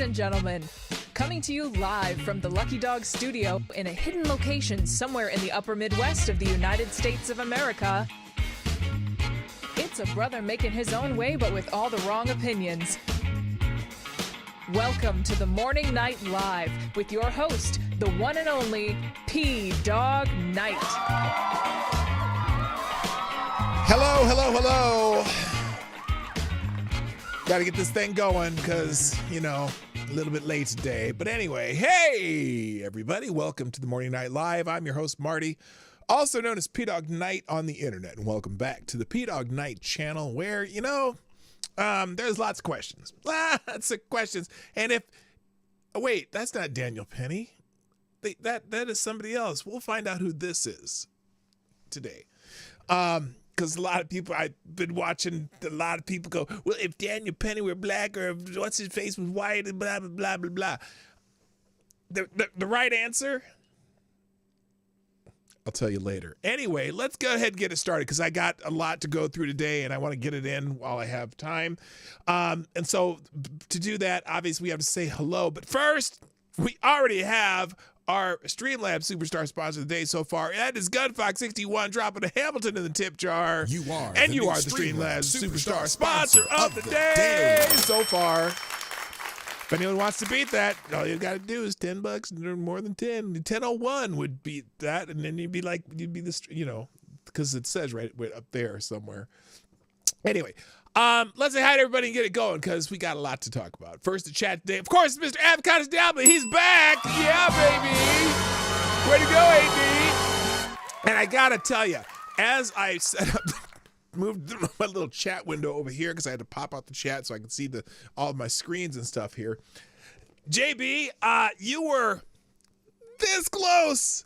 and gentlemen, coming to you live from the Lucky Dog studio in a hidden location somewhere in the upper Midwest of the United States of America, it's a brother making his own way but with all the wrong opinions. Welcome to the Morning Night Live with your host, the one and only P-Dog Knight. Hello, hello, hello. Got to get this thing going because, a little bit late today. But anyway, hey, everybody. Welcome to the Morning Night Live. I'm your host, Marty, also known as P-Dog Knight on the internet. And welcome back to the P-Dog Knight channel where, there's lots of questions. Lots of questions. And wait, that's not Daniel Penny. That is somebody else. We'll find out who this is today. Because a lot of people, I've been watching a lot of people go, well, if Daniel Penny were black or if what's his face was white and blah, blah, blah, blah, blah. The right answer, I'll tell you later. Anyway, let's go ahead and get it started because I got a lot to go through today and I want to get it in while I have time. And so to do that, obviously we have to say hello. But first, we already have our Streamlabs Superstar sponsor of the day so far. That is Gunfox61 dropping a Hamilton in the tip jar. You are the Streamlabs Superstar sponsor of the day so far. If anyone wants to beat that, all you got to do is $10 and more than 10. 1001 would beat that, and then you'd be because it says right up there somewhere. Anyway, let's say hi to everybody and get it going because we got a lot to talk about. First, the chat today, of course, Mr. Avocados Diablo. He's back. Yeah, baby. Way to go, AD. And I got to tell you, as I set up, moved my little chat window over here because I had to pop out the chat so I could see all of my screens and stuff here. JB, you were this close.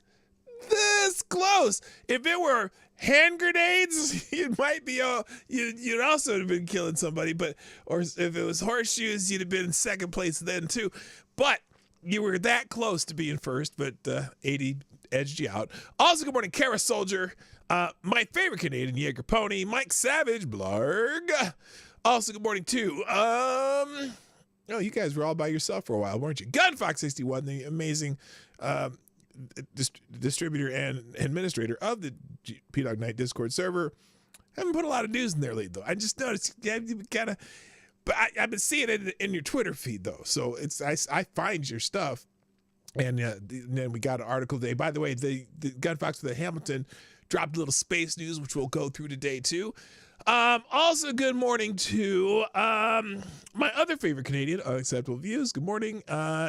This close. If it were hand grenades, you might be you'd also have been killing somebody, or if it was horseshoes, you'd have been in second place then too. But you were that close to being first, but 80 edged you out. Also, good morning, Kara Soldier, my favorite Canadian Jaeger pony, Mike Savage, Blarg. Also, good morning too. You guys were all by yourself for a while, weren't you? Gunfox61, the amazing distributor and administrator of the P-Dog Knight Discord server. Haven't put a lot of news in there lately, though. I just noticed but I've been seeing it in your Twitter feed, though. So I find your stuff, and then we got an article today. By the way, the Gunfox with the Hamilton dropped a little space news, which we'll go through today too. Also, good morning to my other favorite Canadian, Unacceptable Views. Good morning.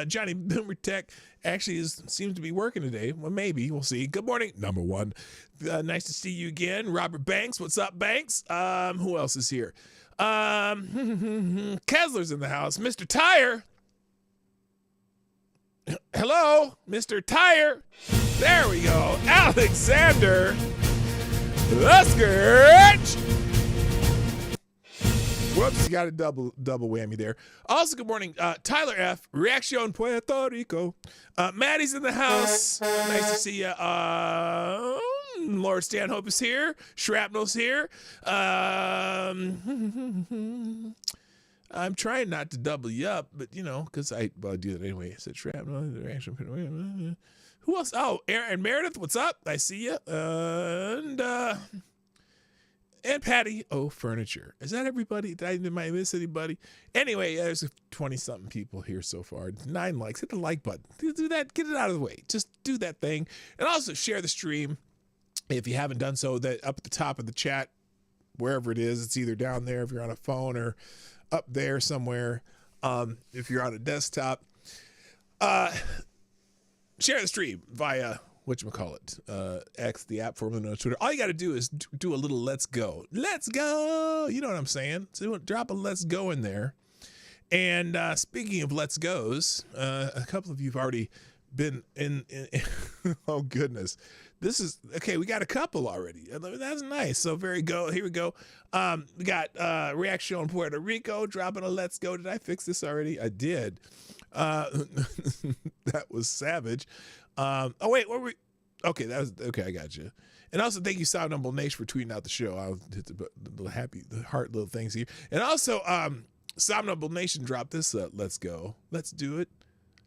Johnny Boomer Tech actually seems to be working today. Well, maybe. We'll see. Good morning, number one. Nice to see you again. Robert Banks. What's up, Banks? Who else is here? Kessler's in the house. Mr. Tire. Hello, Mr. Tire. There we go. Alexander Luskerch. Whoops, you got a double whammy there. Also, good morning, Tyler F. Reaction Puerto Rico. Maddie's in the house. Nice to see you. Lord Stanhope is here. Shrapnel's here. I'm trying not to double you up, but because I do that anyway. I said Shrapnel, Reaction. Who else? Oh, Aaron Meredith, what's up? I see you. And Patty O Furniture. Is that everybody? Did I miss anybody? Anyway, there's 20-something people here so far. 9 likes. Hit the like button. Do that. Get it out of the way. Just do that thing. And also share the stream if you haven't done so. That up at the top of the chat, wherever it is, it's either down there if you're on a phone or up there somewhere if you're on a desktop. Share the stream via X, the app formerly known as Twitter. All you got to do is do a little let's go. Let's go. You know what I'm saying? So drop a let's go in there. And speaking of let's goes, a couple of you have already been in oh, goodness. This is, okay, we got a couple already. That's nice. So here we go. We got Reaction on Puerto Rico dropping a let's go. Did I fix this already? I did. That was savage. Wait, what were we? Okay, I got you. And also, thank you, Sound Humble Nation, for tweeting out the show. I'll hit the heart little things here. And also, Somnable Nation dropped this. Let's go. Let's do it.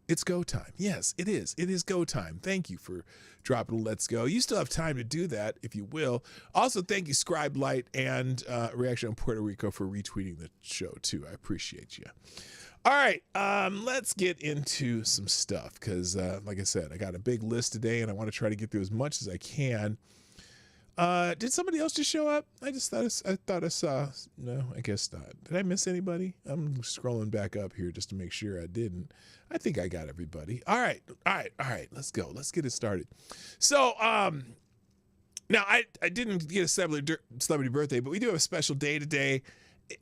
It's go time. Yes, it is. It is go time. Thank you for dropping Let's Go. You still have time to do that, if you will. Also, thank you, Scribe Light and Reaction on Puerto Rico for retweeting the show, too. I appreciate you. All right, let's get into some stuff because, like I said, I got a big list today, and I want to try to get through as much as I can. Did somebody else just show up? I thought I saw. No, I guess not. Did I miss anybody? I'm scrolling back up here just to make sure I didn't. I think I got everybody. All right. Let's go. Let's get it started. So, now I didn't get a celebrity birthday, but we do have a special day today,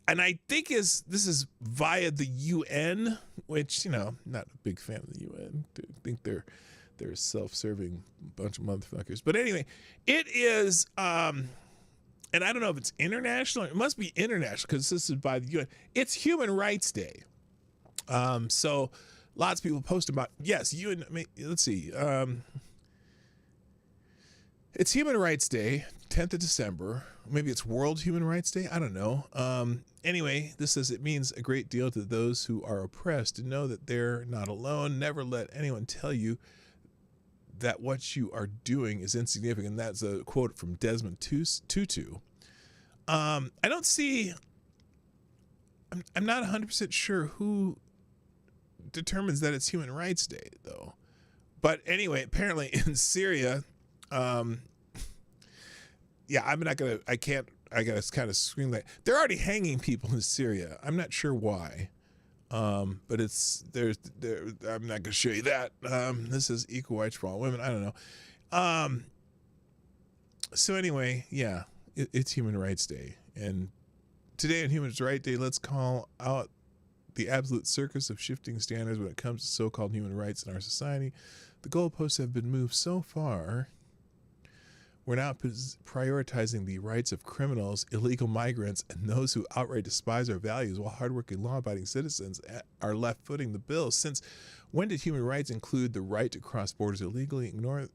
and I think this is via the UN, which not a big fan of the UN. I think they're a self-serving bunch of motherfuckers. But anyway, it is, and I don't know if it's international. It must be international because this is by the UN. It's Human Rights Day. So lots of people post about, yes, UN, let's see. It's Human Rights Day, 10th of December. Maybe it's World Human Rights Day. I don't know. Anyway, this says it means a great deal to those who are oppressed to know that they're not alone. Never let anyone tell you that what you are doing is insignificant. That's a quote from Desmond Tutu. I don't see, I'm not 100% sure who determines that it's Human Rights Day, though. But anyway, apparently in Syria, yeah, I gotta kind of scream that. They're already hanging people in Syria. I'm not sure why. But I'm not gonna show you that. This is equal rights for all women. I don't know. So anyway, yeah, it's Human Rights Day, and today on Human Rights Day, let's call out the absolute circus of shifting standards when it comes to so-called human rights in our society. The goalposts have been moved so far. We're now prioritizing the rights of criminals, illegal migrants, and those who outright despise our values, while hardworking, law-abiding citizens are left footing the bill. Since when did human rights include the right to cross borders illegally, ignore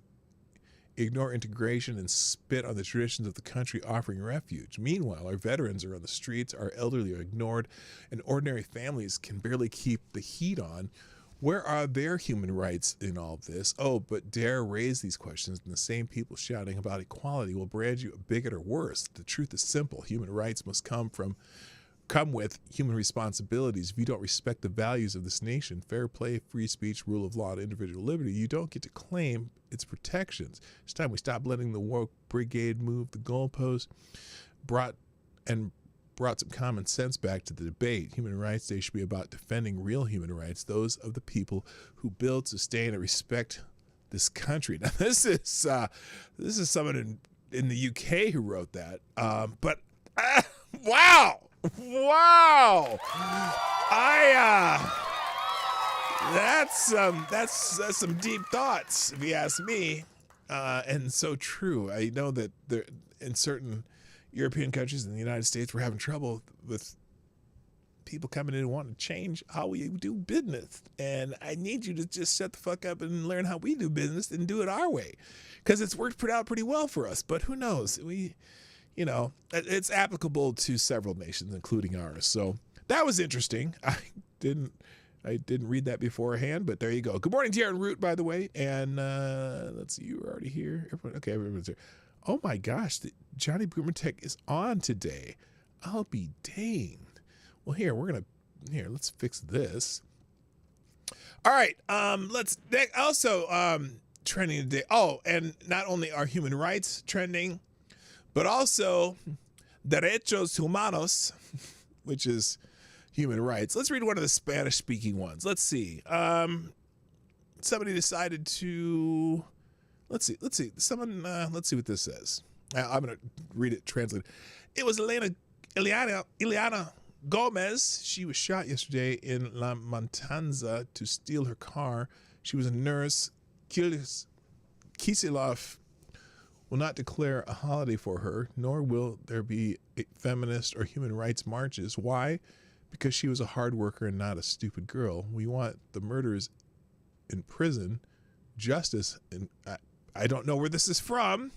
integration, and spit on the traditions of the country offering refuge? Meanwhile, our veterans are on the streets, our elderly are ignored, and ordinary families can barely keep the heat on. Where are their human rights in all this? Oh, but dare raise these questions, and the same people shouting about equality will brand you a bigot or worse. The truth is simple. Human rights must come with human responsibilities. If you don't respect the values of this nation, fair play, free speech, rule of law, and individual liberty, you don't get to claim its protections. It's time we stop letting the woke brigade move the goalposts, brought some common sense back to the debate. Human Rights Day should be about defending real human rights, those of the people who build, sustain, and respect this country. Now, this is someone in the UK who wrote that. Wow, that's some deep thoughts, if you ask me, and so true. I know that there in certain European countries and the United States, we're having trouble with people coming in and wanting to change how we do business. And I need you to just shut the fuck up and learn how we do business and do it our way, because it's worked out pretty well for us. But who knows? It's applicable to several nations, including ours. So that was interesting. I didn't read that beforehand, but there you go. Good morning, Darren Root, by the way. And let's see, you were already here. Everyone's here. Oh my gosh, Johnny Boomertech is on today. I'll be danged. Well, let's fix this. All right, trending today. Oh, and not only are human rights trending, but also derechos humanos, which is human rights. Let's read one of the Spanish-speaking ones. Let's see. Somebody decided to. Let's see. Let's see what this says. I'm going to read it translated. It was Ileana Gomez. She was shot yesterday in La Matanza to steal her car. She was a nurse. Kicillof will not declare a holiday for her, nor will there be feminist or human rights marches. Why? Because she was a hard worker and not a stupid girl. We want the murderers in prison, justice, and I don't know where this is from.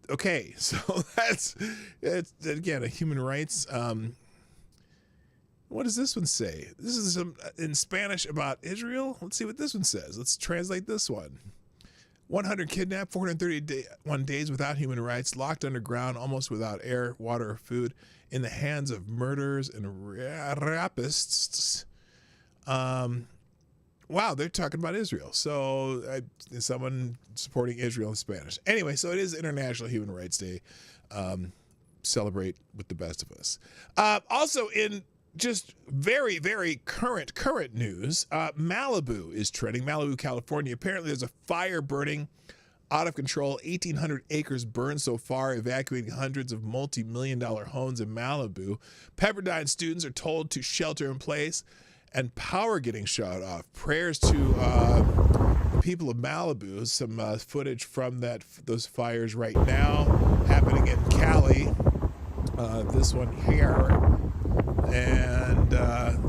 Okay, so that's it's again a human rights. What does this one say? This is in Spanish about Israel. Let's see what this one says. Let's translate this one. 100 kidnapped, 431 days without human rights, locked underground, almost without air, water, or food, in the hands of murderers and rapists. Wow, they're talking about Israel. So someone supporting Israel in Spanish. Anyway, so it is International Human Rights Day. Celebrate with the best of us. Also in just very, very current news, Malibu is trending. Malibu, California. Apparently there's a fire burning out of control. 1,800 acres burned so far, evacuating hundreds of multi-million-dollar homes in Malibu. Pepperdine students are told to shelter in place, and power getting shut off. Prayers to the people of Malibu. Some footage from those fires right now happening in Cali. This one here, and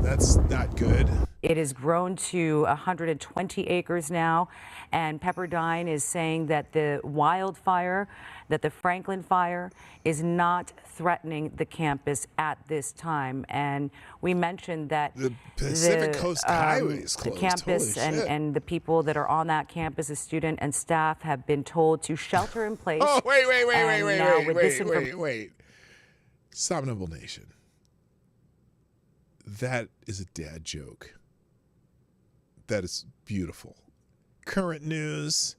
that's not good. It has grown to 120 acres now, and Pepperdine is saying that the wildfire, that the Franklin fire, is not threatening the campus at this time. And we mentioned that the Pacific Coast Highway is closed. The campus and the people that are on that campus, the student and staff, have been told to shelter in place. Oh, wait. Somnable Nation. That is a dad joke. That is beautiful. Current news.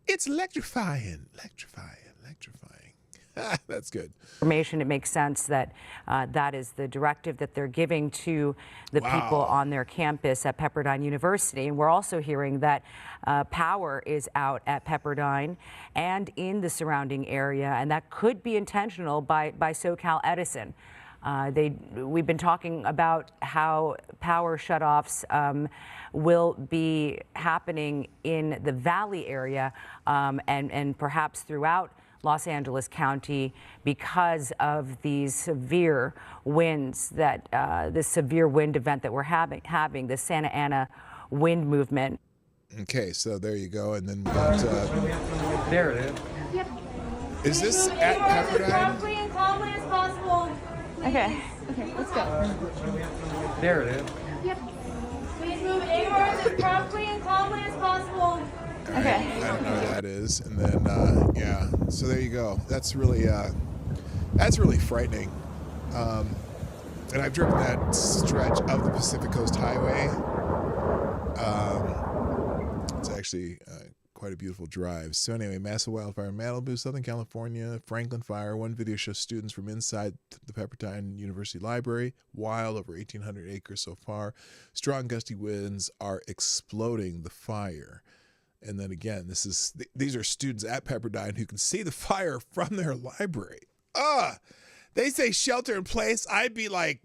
It's electrifying. That's good. Information, it makes sense that that is the directive that they're giving to the people on their campus at Pepperdine University. And we're also hearing that power is out at Pepperdine and in the surrounding area, and that could be intentional by SoCal Edison. We've been talking about how power shutoffs will be happening in the Valley area and perhaps throughout Los Angeles County because of these severe winds this severe wind event that we're having, the Santa Ana wind movement. Okay, so there you go. And then we got... there it is. Yep. Is this at Pepperdine? Promptly and calmly as possible. Okay, let's go. There it is. Yep. Please move inwards as promptly and calmly as possible. Okay. I don't know what that is. And then, yeah, so there you go. That's really frightening. And I've driven that stretch of the Pacific Coast Highway. It's actually quite a beautiful drive. So anyway, massive wildfire in Malibu, Southern California, Franklin fire. One video shows students from inside the Pepperdine University Library. Wild, over 1,800 acres so far. Strong gusty winds are exploding the fire. And then again, these are students at Pepperdine who can see the fire from their library. They say shelter in place. I'd be like,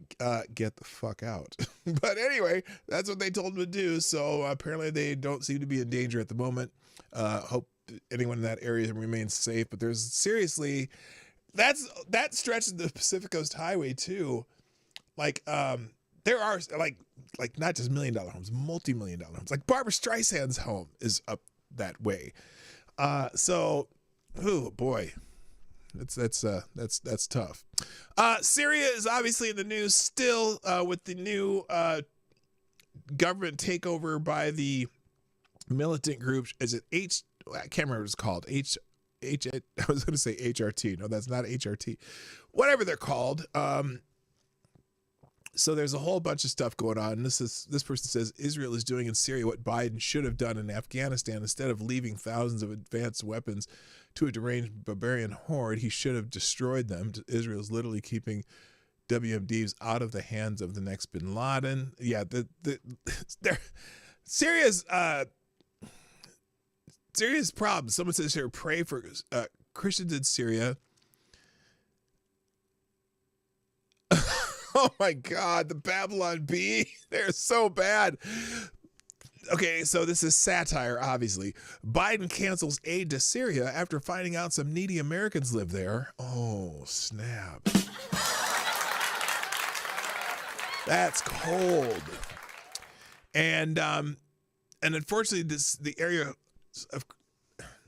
get the fuck out. But anyway, that's what they told them to do. So apparently they don't seem to be in danger at the moment. Hope anyone in that area remains safe. But there's seriously, that stretches the Pacific Coast Highway too. Like, there are like not just $1 million homes, multi-million-dollar homes. Like Barbara Streisand's home is up that way. So, oh boy, that's tough. Syria is obviously in the news still with the new government takeover by the militant group. Is it I can't remember what it's called. I was going to say HRT. No, that's not HRT. Whatever they're called. So there's a whole bunch of stuff going on. This person says Israel is doing in Syria what Biden should have done in Afghanistan. Instead of leaving thousands of advanced weapons to a deranged barbarian horde, he should have destroyed them. Israel's literally keeping WMDs out of the hands of the next bin Laden. Yeah, Syria's problem. Someone says here, pray for Christians in Syria. Oh my God, the Babylon Bee. They're so bad. Okay, so this is satire, obviously. Biden cancels aid to Syria after finding out some needy Americans live there. Oh, snap. That's cold. And unfortunately, the area of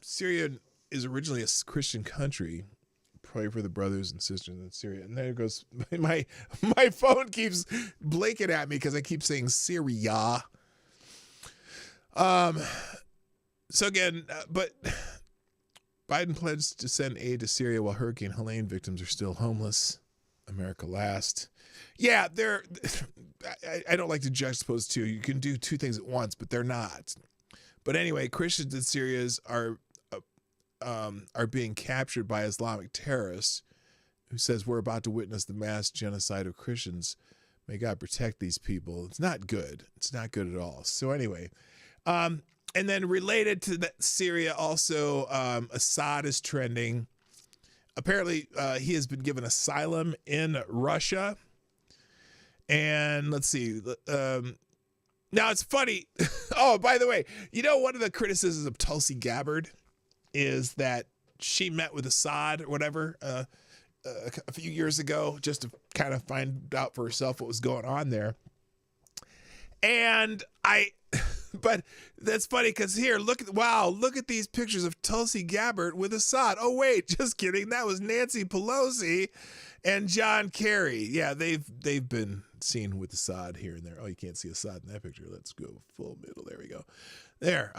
Syria is originally a Christian country. Pray for the brothers and sisters in Syria. And there goes my phone keeps blinking at me because I keep saying Syria. So again, but Biden pledged to send aid to Syria while Hurricane Helene victims are still homeless. America last. Yeah, I don't like to juxtapose two. You can do two things at once, but they're not. But anyway, Christians in Syria are being captured by Islamic terrorists who says we're about to witness the mass genocide of Christians. May God protect these people. It's not good. It's not good at all. So anyway, and then related to that Syria also, Assad is trending. Apparently, he has been given asylum in Russia. And let's see. Now, it's funny. Oh, by the way, one of the criticisms of Tulsi Gabbard is that she met with Assad or whatever a few years ago just to kind of find out for herself what was going on there. And but that's funny because here, look at these pictures of Tulsi Gabbard with Assad. Oh, wait, just kidding. That was Nancy Pelosi and John Kerry. Yeah, they've been seen with Assad here and there. Oh, you can't see Assad in that picture. Let's go full middle. There we go. There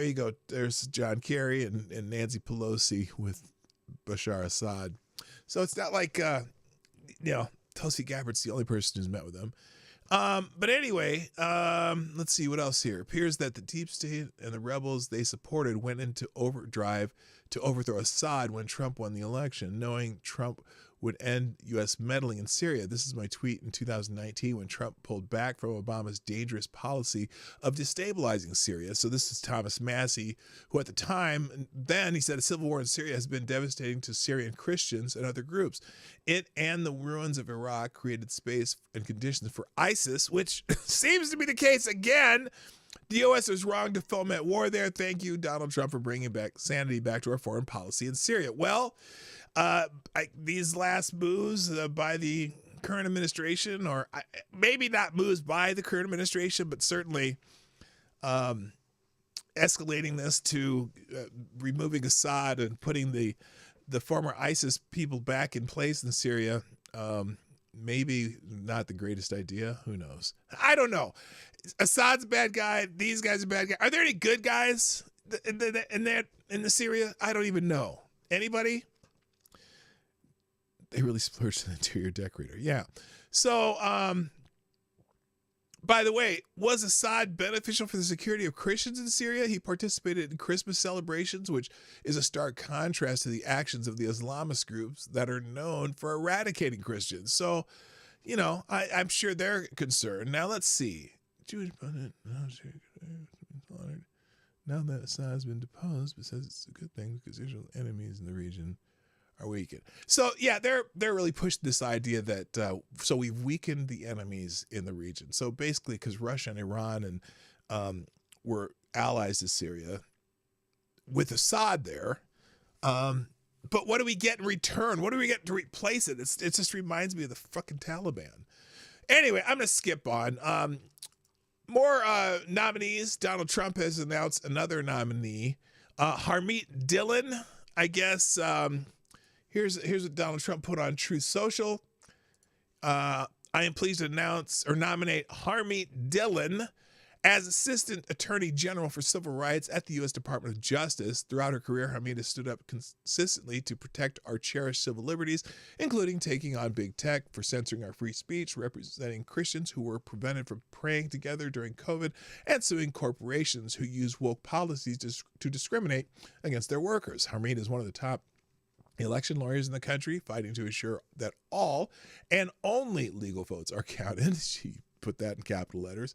you go. There's John Kerry and Nancy Pelosi with Bashar Assad. So it's not like, Tulsi Gabbard's the only person who's met with them. But anyway, let's see what else here. It appears that the deep state and the rebels they supported went into overdrive to overthrow Assad when Trump won the election, knowing Trump would end U.S. meddling in Syria. This is my tweet in 2019 when Trump pulled back from Obama's dangerous policy of destabilizing Syria. So this is Thomas Massey, who at the time, then he said a civil war in Syria has been devastating to Syrian Christians and other groups. It and the ruins of Iraq created space and conditions for ISIS, which seems to be the case again. The U.S. was wrong to foment war there. Thank you, Donald Trump, for bringing back sanity back to our foreign policy in Syria. Well, these last moves by the current administration, or maybe not moves by the current administration, but certainly escalating this to removing Assad and putting the former ISIS people back in place in Syria, maybe not the greatest idea. Who knows? I don't know. Assad's a bad guy. These guys are bad guys. Are there any good guys in the Syria? I don't even know. Anybody? They really splurged an interior decorator. Yeah. So, by the way, was Assad beneficial for the security of Christians in Syria? He participated in Christmas celebrations, which is a stark contrast to the actions of the Islamist groups that are known for eradicating Christians. So, I'm sure they're concerned. Now, let's see. Jewish opponent. Now that Assad has been deposed, but says it's a good thing because Israel's enemies in the region are weakened. So yeah, they're really pushing this idea that so we've weakened the enemies in the region. So basically, because Russia and Iran and were allies to Syria with Assad there, but what do we get in return? What do we get to replace it? It just reminds me of the fucking Taliban. Anyway, I'm gonna skip on. More nominees. Donald Trump has announced another nominee, Harmeet Dillon. I guess here's what Donald Trump put on Truth Social. I am pleased to announce or nominate Harmeet Dillon as Assistant Attorney General for Civil Rights at the U.S. Department of Justice. Throughout her career, Harmeet has stood up consistently to protect our cherished civil liberties, including taking on big tech for censoring our free speech, representing Christians who were prevented from praying together during COVID, and suing corporations who use woke policies to discriminate against their workers. Harmeet is one of the top election lawyers in the country, fighting to ensure that all and only legal votes are counted. She put that in capital letters.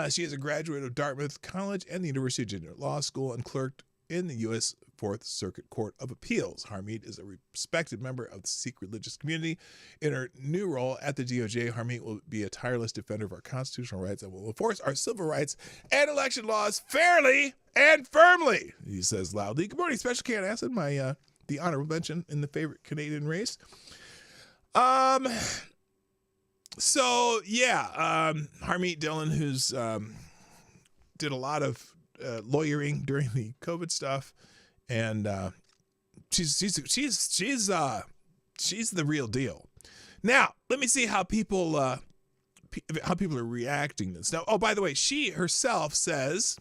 She is a graduate of Dartmouth College and the University of Virginia Law School and clerked in the U.S. Fourth Circuit Court of Appeals. Harmeet is a respected member of the Sikh religious community. In her new role at the DOJ, Harmeet will be a tireless defender of our constitutional rights and will enforce our civil rights and election laws fairly and firmly, he says loudly. Good morning, Special Can Acid, my the honorable mention in the favorite Canadian race. So yeah, Harmeet Dillon, who's did a lot of lawyering during the COVID stuff, and she's the real deal. Now, let me see how people are reacting to this. Now, oh, by the way, she herself says,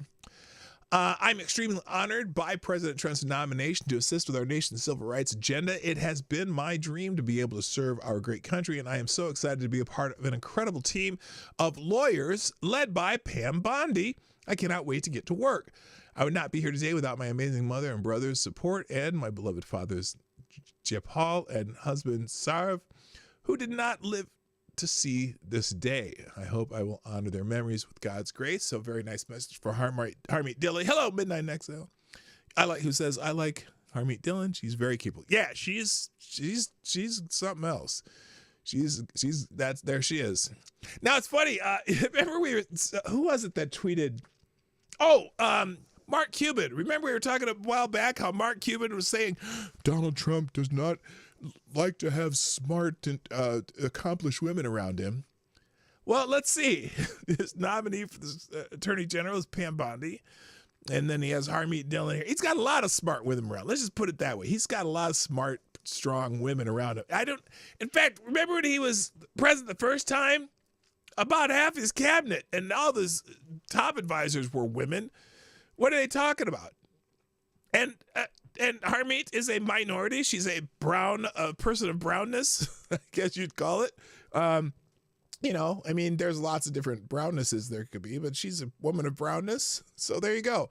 I'm extremely honored by President Trump's nomination to assist with our nation's civil rights agenda. It has been my dream to be able to serve our great country, and I am so excited to be a part of an incredible team of lawyers led by Pam Bondi. I cannot wait to get to work. I would not be here today without my amazing mother and brother's support and my beloved fathers, Jepal and husband, Sarv, who did not live to see this day. I hope I will honor their memories with God's grace. So very nice message for Harmeet Dillon. Hello, Midnight Exile. I like Harmeet Dillon. She's very capable. Yeah, she's something else. There she is. Now it's funny. Remember who was it that tweeted? Oh, Mark Cuban. Remember we were talking a while back how Mark Cuban was saying Donald Trump does not like to have smart and accomplished women around him. Well, let's see. His nominee for the Attorney General is Pam Bondi. And then he has Harmeet Dillon here. He's got a lot of smart women around. Let's just put it that way. He's got a lot of smart, strong women around him. In fact, remember when he was president the first time? About half his cabinet and all his top advisors were women. What are they talking about? And Harmeet is a minority. She's a brown person of brownness, I guess you'd call it. There's lots of different brownnesses there could be, but she's a woman of brownness. So there you go.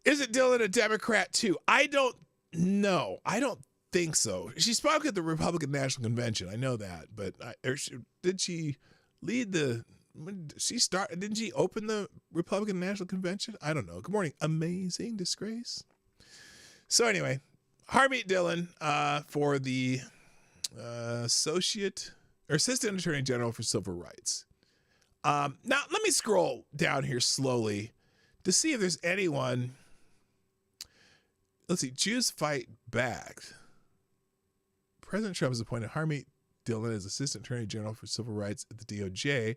Is it Dillon a Democrat too? I don't know. I don't think so. She spoke at the Republican National Convention. I know that, but did she lead the? Didn't she open the Republican National Convention? I don't know. Good morning. Amazing disgrace. So anyway, Harmeet Dillon for the Assistant Attorney General for Civil Rights. Now, let me scroll down here slowly to see if there's anyone. Let's see. Jews Fight Back. President Trump has appointed Harmeet Dillon as Assistant Attorney General for Civil Rights at the DOJ.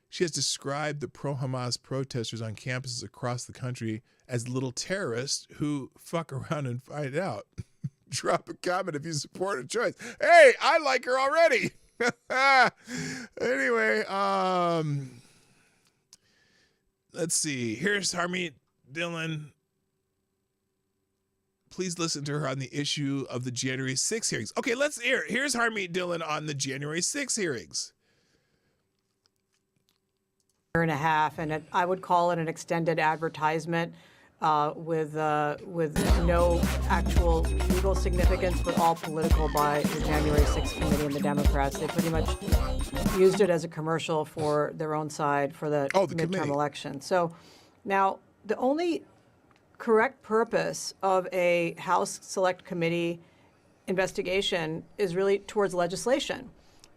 She has described the pro-Hamas protesters on campuses across the country as little terrorists who fuck around and find out. Drop a comment if you support her choice. Hey, I like her already. Anyway, let's see. Here's Harmeet Dillon. Please listen to her on the issue of the January 6 hearings. Okay, let's hear. Here's Harmeet Dillon on the January 6 hearings. And a half, and I would call it an extended advertisement with no actual legal significance, but all political by the January 6th committee and the Democrats. They pretty much used it as a commercial for their own side for the midterm election. So now the only correct purpose of a House Select Committee investigation is really towards legislation.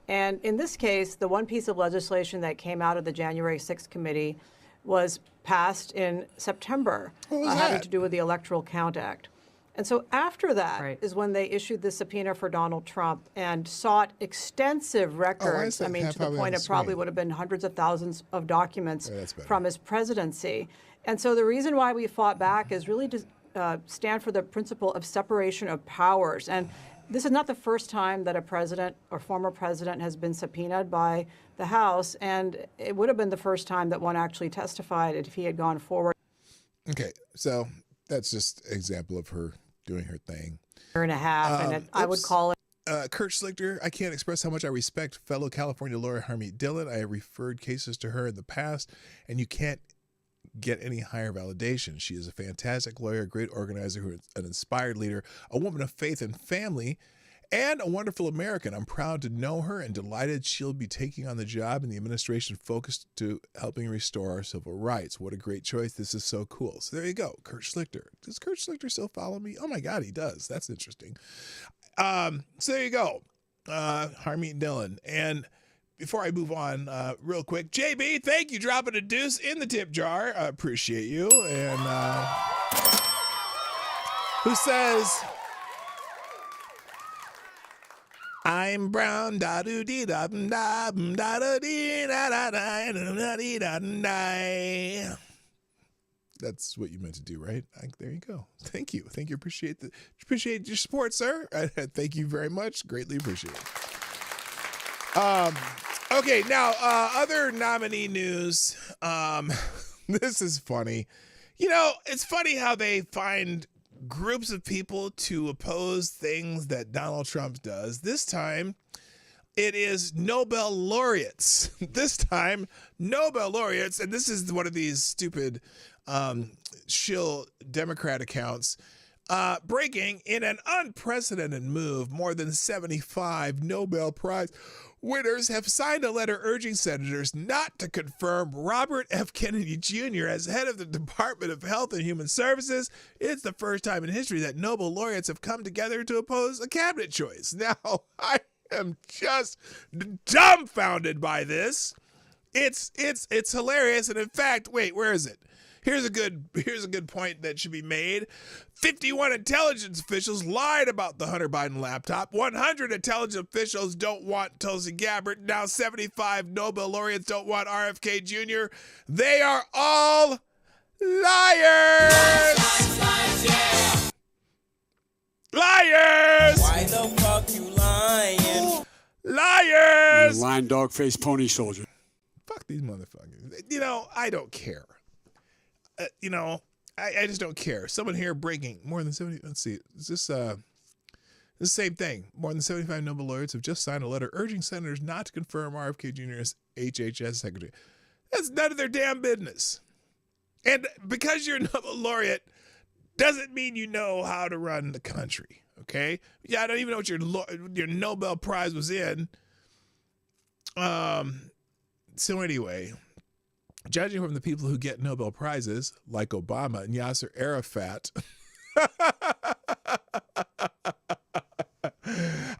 And in this case, the one piece of legislation that came out of the January 6th committee was passed in September, having to do with the Electoral Count Act. And so after that is when they issued the subpoena for Donald Trump and sought extensive records. To the point it probably would have been hundreds of thousands of documents from his presidency. And so the reason why we fought back is really to stand for the principle of separation of powers. And this is not the first time that a president or former president has been subpoenaed by the House, and it would have been the first time that one actually testified if he had gone forward. Okay, so that's just an example of her doing her thing. Year and a half, I would call it. Kurt Schlichter, I can't express how much I respect fellow California lawyer Harmeet Dillon. I have referred cases to her in the past, and you can't get any higher validation. She is a fantastic lawyer, a great organizer, who is an inspired leader, a woman of faith and family, and a wonderful American. I'm proud to know her and delighted she'll be taking on the job in the administration focused to helping restore our civil rights. What a great choice. This is so cool. So there you go. Kurt Schlichter. Does Kurt Schlichter still follow me? Oh my God, he does. That's interesting. So there you go. Harmeet Dillon. And before I move on, real quick, JB, thank you, dropping a deuce in the tip jar. I appreciate you. And who says, I'm brown, da do dee da da da da dee da da da da dee da da. That's what you meant to do, right? There you go. Thank you. Appreciate your support, sir. Thank you very much. Greatly appreciate it. Okay, now other nominee news. This is funny. It's funny how they find groups of people to oppose things that Donald Trump does. This time, it is Nobel laureates. This time, Nobel laureates, and this is one of these stupid shill Democrat accounts, breaking in an unprecedented move. More than 75 Nobel Prize winners have signed a letter urging senators not to confirm Robert F. Kennedy Jr. as head of the Department of Health and Human Services. It's the first time in history that Nobel laureates have come together to oppose a cabinet choice. Now, I am just dumbfounded by this. It's hilarious, and in fact, wait, where is it? Here's a good point that should be made. 51 intelligence officials lied about the Hunter Biden laptop. 100 intelligence officials don't want Tulsi Gabbard. Now 75 Nobel laureates don't want RFK Jr. They are all liars. Liars. Why the fuck you lying? Liars. You lying dog-faced pony soldier. Fuck these motherfuckers. I don't care. I just don't care. Someone here breaking more than 70. Let's see. Is this the same thing? More than 75 Nobel laureates have just signed a letter urging senators not to confirm RFK Jr. as HHS secretary. That's none of their damn business. And because you're a Nobel laureate doesn't mean you know how to run the country. Okay? Yeah, I don't even know what your Nobel Prize was in. So anyway. Judging from the people who get Nobel Prizes, like Obama and Yasser Arafat,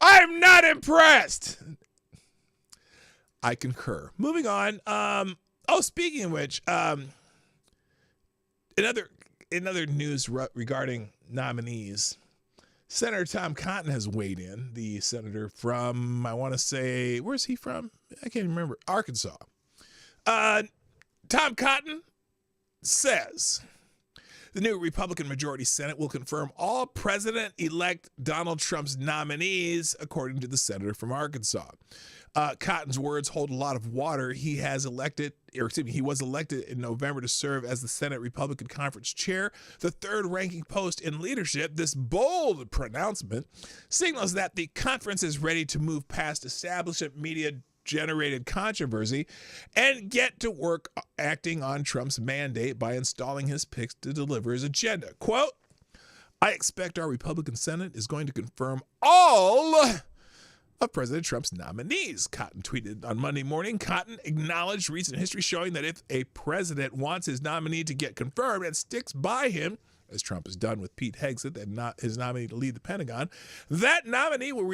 I'm not impressed. I concur. Moving on. Speaking of which, another news regarding nominees. Senator Tom Cotton has weighed in. The senator from, I want to say, where's he from? I can't remember. Arkansas. Tom Cotton says the new Republican majority Senate will confirm all President-elect Donald Trump's nominees, according to the senator from Arkansas. Cotton's words hold a lot of water. He was elected in November to serve as the Senate Republican Conference chair, the third-ranking post in leadership. This bold pronouncement signals that the conference is ready to move past establishment media-generated controversy and get to work acting on Trump's mandate by installing his picks to deliver his agenda. Quote, I expect our Republican Senate is going to confirm all of President Trump's nominees, Cotton tweeted on Monday morning. Cotton acknowledged recent history showing that if a president wants his nominee to get confirmed and sticks by him, as Trump has done with Pete Hegseth and not his nominee to lead the Pentagon, that nominee will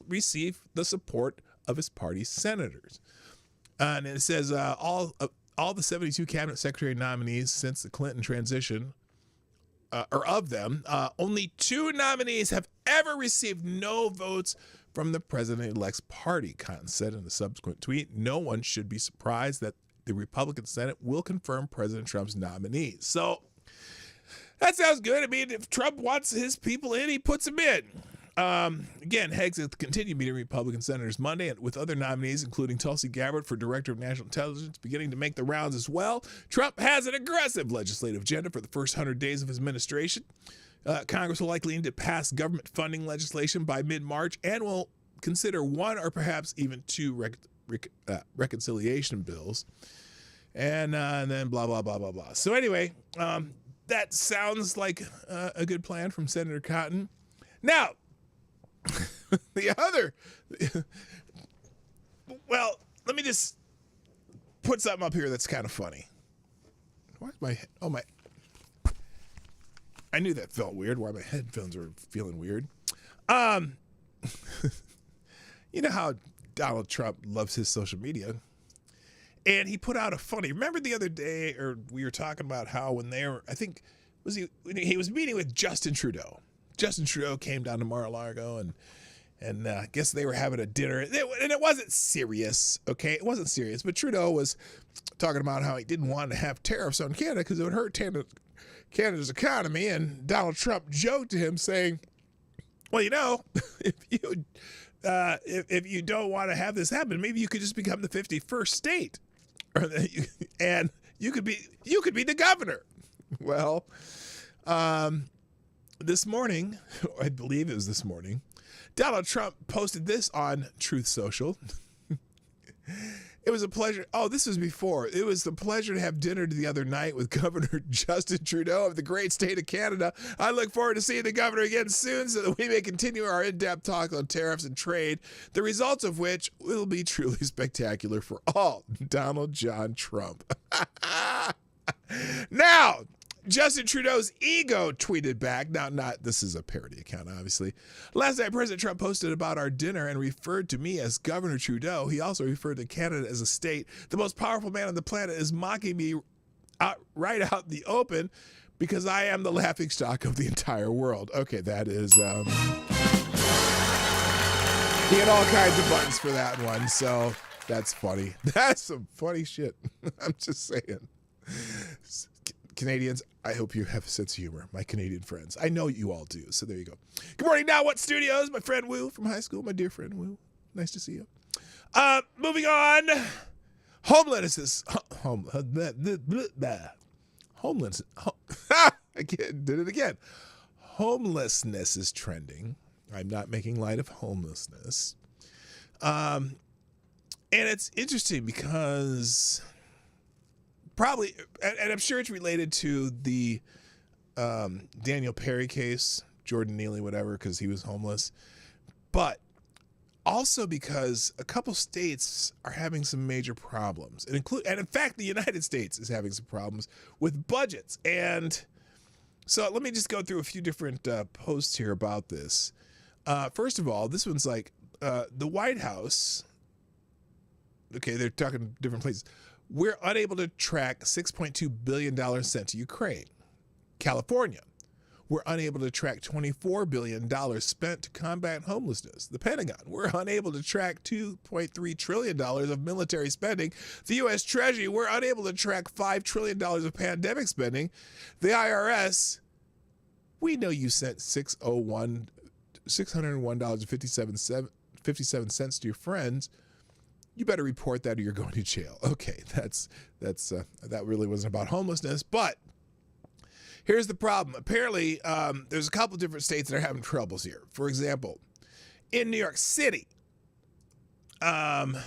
receive the support of his party's senators. And it says all the 72 cabinet secretary nominees since the Clinton transition, or of them, only 2 nominees have ever received no votes from the president-elect's party, Cotton said in a subsequent tweet. No one should be surprised that the Republican Senate will confirm President Trump's nominees. So that sounds good. I mean, if Trump wants his people in, he puts them in. Again, Hegseth continued meeting Republican senators Monday with other nominees, including Tulsi Gabbard for Director of National Intelligence, beginning to make the rounds as well. Trump has an aggressive legislative agenda for the first 100 days of his administration. Congress will likely need to pass government funding legislation by mid-March and will consider 1 or perhaps even 2 reconciliation bills. And then blah, blah, blah, blah, blah. So anyway, that sounds like a good plan from Senator Cotton. Now, well, let me just put something up here that's kind of funny. Where's my, I knew that felt weird, why my headphones were feeling weird. You know how Donald Trump loves his social media. And he put out a funny, remember the other day, or we were talking about how when they were, I think, he was meeting with Justin Trudeau. Justin Trudeau came down to Mar-a-Lago, and And I guess they were having a dinner, and it wasn't serious, okay? It wasn't serious, but Trudeau was talking about how he didn't want to have tariffs on Canada because it would hurt Canada's economy, and Donald Trump joked to him saying, well, you know, if you don't want to have this happen, maybe you could just become the 51st state, and you could be the governor. Well, this morning, I believe it was this morning, Donald Trump posted this on Truth Social. It was a pleasure. Oh, this was before. It was a pleasure to have dinner the other night with Governor Justin Trudeau of the great state of Canada. I look forward to seeing the governor again soon so that we may continue our in-depth talk on tariffs and trade, the results of which will be truly spectacular for all. Donald John Trump. Now, Justin Trudeau's ego tweeted back. Now, this is a parody account, obviously. Last night, President Trump posted about our dinner and referred to me as Governor Trudeau. He also referred to Canada as a state. The most powerful man on the planet is mocking me right out in the open because I am the laughingstock of the entire world. Okay, that is... he had all kinds of buttons for that one, so that's funny. That's some funny shit. I'm just saying. Canadians, I hope you have a sense of humor, my Canadian friends. I know you all do, so there you go. Good morning, Now What Studios, my friend Wu from high school, my dear friend Wu. Nice to see you. Moving on. Homelessness. Did it again. Homelessness is trending. I'm not making light of homelessness. And it's interesting because... probably, and I'm sure it's related to the Daniel Perry case, Jordan Neely, whatever, because he was homeless. But also because a couple states are having some major problems. And in fact, the United States is having some problems with budgets. And so let me just go through a few different posts here about this. First of all, this one's like the White House. Okay, they're talking different places. We're unable to track $6.2 billion sent to Ukraine. California, we're unable to track $24 billion spent to combat homelessness. The Pentagon, we're unable to track $2.3 trillion of military spending. The U.S. Treasury, we're unable to track $5 trillion of pandemic spending. The IRS, we know you sent $601.57 to your friends. You better report that or you're going to jail. Okay, that really wasn't about homelessness, but here's the problem. Apparently, there's a couple different states that are having troubles here. For example, in New York City, former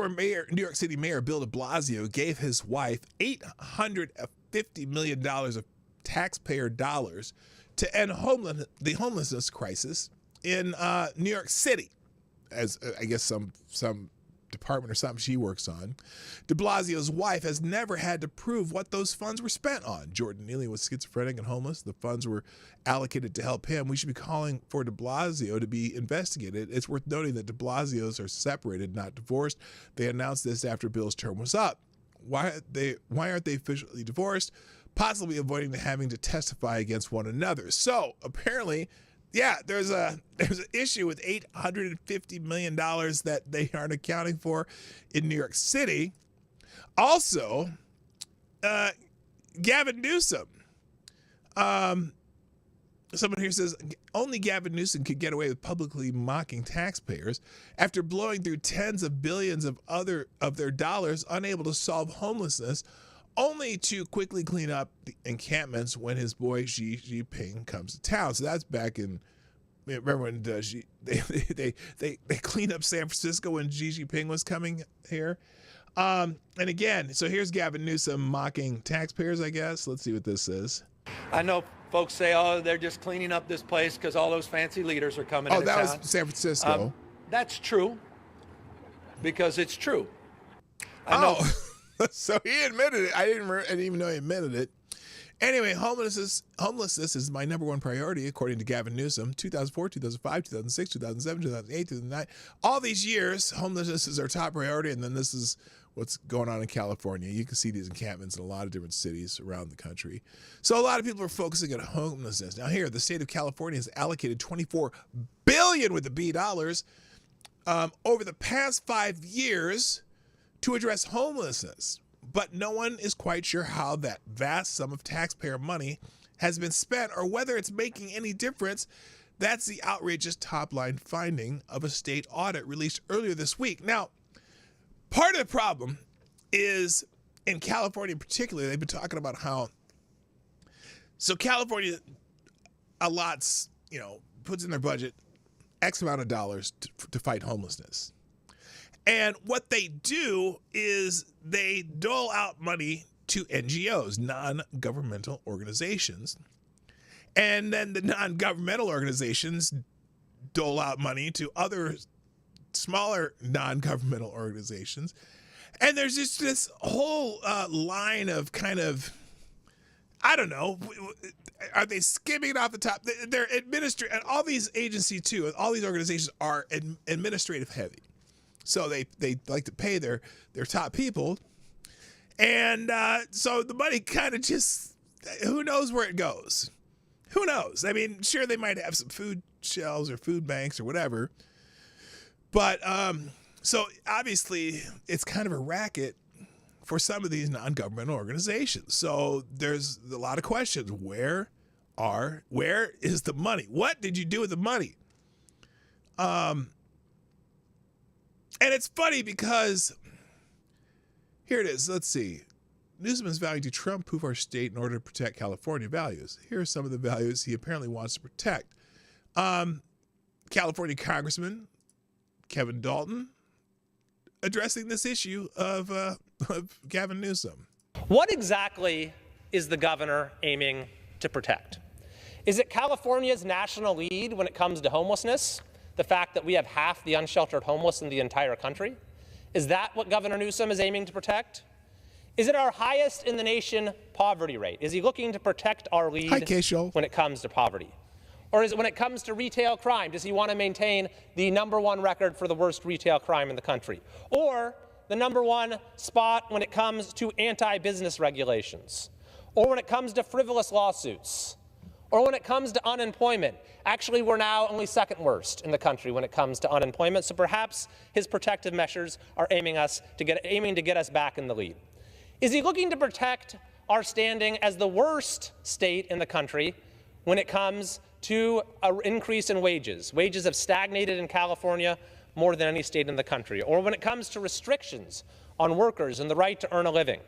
New York City Mayor Bill de Blasio gave his wife $850 million of taxpayer dollars to end the homelessness crisis in New York City. As I guess some department or something she works on. De Blasio's wife has never had to prove what those funds were spent on. Jordan Neely was schizophrenic and homeless. The funds were allocated to help him. We should be calling for de Blasio to be investigated. It's worth noting that de Blasios are separated, not divorced. They announced this after Bill's term was up. Why aren't they officially divorced? Possibly avoiding having to testify against one another. So apparently, yeah, there's an issue with $850 million that they aren't accounting for in New York City. Also, Gavin Newsom. Someone here says only Gavin Newsom could get away with publicly mocking taxpayers after blowing through tens of billions of their dollars, unable to solve homelessness, only to quickly clean up the encampments when his boy Xi Jinping comes to town. So that's back in, remember when they cleaned up San Francisco when Xi Jinping was coming here? And again, so here's Gavin Newsom mocking taxpayers, I guess. Let's see what this says. I know folks say, oh, they're just cleaning up this place because all those fancy leaders are coming into town. Oh, that was San Francisco. That's true, because it's true. I know. So he admitted it. I didn't even know he admitted it. Anyway, homelessness is my number one priority, according to Gavin Newsom. 2004, 2005, 2006, 2007, 2008, 2009. All these years, homelessness is our top priority, and then this is what's going on in California. You can see these encampments in a lot of different cities around the country. So a lot of people are focusing on homelessness. Now here, the state of California has allocated $24 billion with the B dollars over the past 5 years to address homelessness. But no one is quite sure how that vast sum of taxpayer money has been spent or whether it's making any difference. That's the outrageous top-line finding of a state audit released earlier this week. Now, part of the problem is in California in particular, they've been talking about how, so California allots, puts in their budget X amount of dollars to fight homelessness. And what they do is they dole out money to NGOs, non-governmental organizations. And then the non-governmental organizations dole out money to other smaller non-governmental organizations. And there's just this whole line of kind of, I don't know, are they skimming it off the top? They're and all these agencies too, all these organizations are administrative heavy. So they like to pay their top people. And so the money kind of just, who knows where it goes? Who knows? I mean, sure, they might have some food shelves or food banks or whatever. But so obviously it's kind of a racket for some of these non-governmental organizations. So there's a lot of questions. Where is the money? What did you do with the money? And it's funny because here it is. Let's see. Newsom is vowing to Trump-proof our state in order to protect California values. Here are some of the values he apparently wants to protect. California Congressman Kevin Dalton addressing this issue of Gavin Newsom. What exactly is the governor aiming to protect? Is it California's national lead when it comes to homelessness? The fact that we have half the unsheltered homeless in the entire country? Is that what Governor Newsom is aiming to protect? Is it our highest in the nation poverty rate? Is he looking to protect our lead when it comes to poverty? Or is it when it comes to retail crime? Does he want to maintain the #1 record for the worst retail crime in the country? Or the #1 spot when it comes to anti-business regulations? Or when it comes to frivolous lawsuits? Or when it comes to unemployment? Actually, we're now only second worst in the country when it comes to unemployment, so perhaps his protective measures are aiming to get us back in the lead. Is he looking to protect our standing as the worst state in the country when it comes to an increase in wages? Wages have stagnated in California more than any state in the country. Or when it comes to restrictions on workers and the right to earn a living?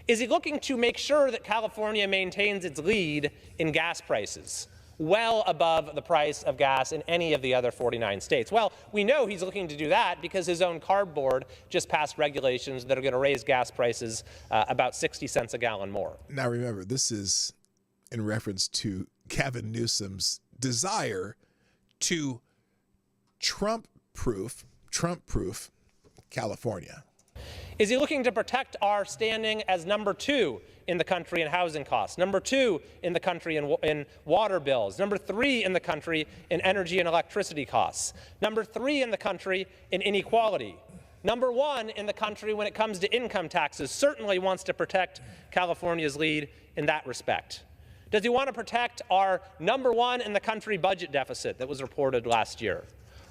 Is he looking to make sure that California maintains its lead in gas prices, well above the price of gas in any of the other 49 states? Well, we know he's looking to do that because his own CARB board just passed regulations that are going to raise gas prices about 60 cents a gallon more. Now remember, this is in reference to Gavin Newsom's desire to Trump-proof California. Is he looking to protect our standing as #2 in the country in housing costs, #2 in the country in water bills, #3 in the country in energy and electricity costs, #3 in the country in inequality, #1 in the country when it comes to income taxes? Certainly wants to protect California's lead in that respect. Does he want to protect our #1 in the country budget deficit that was reported last year?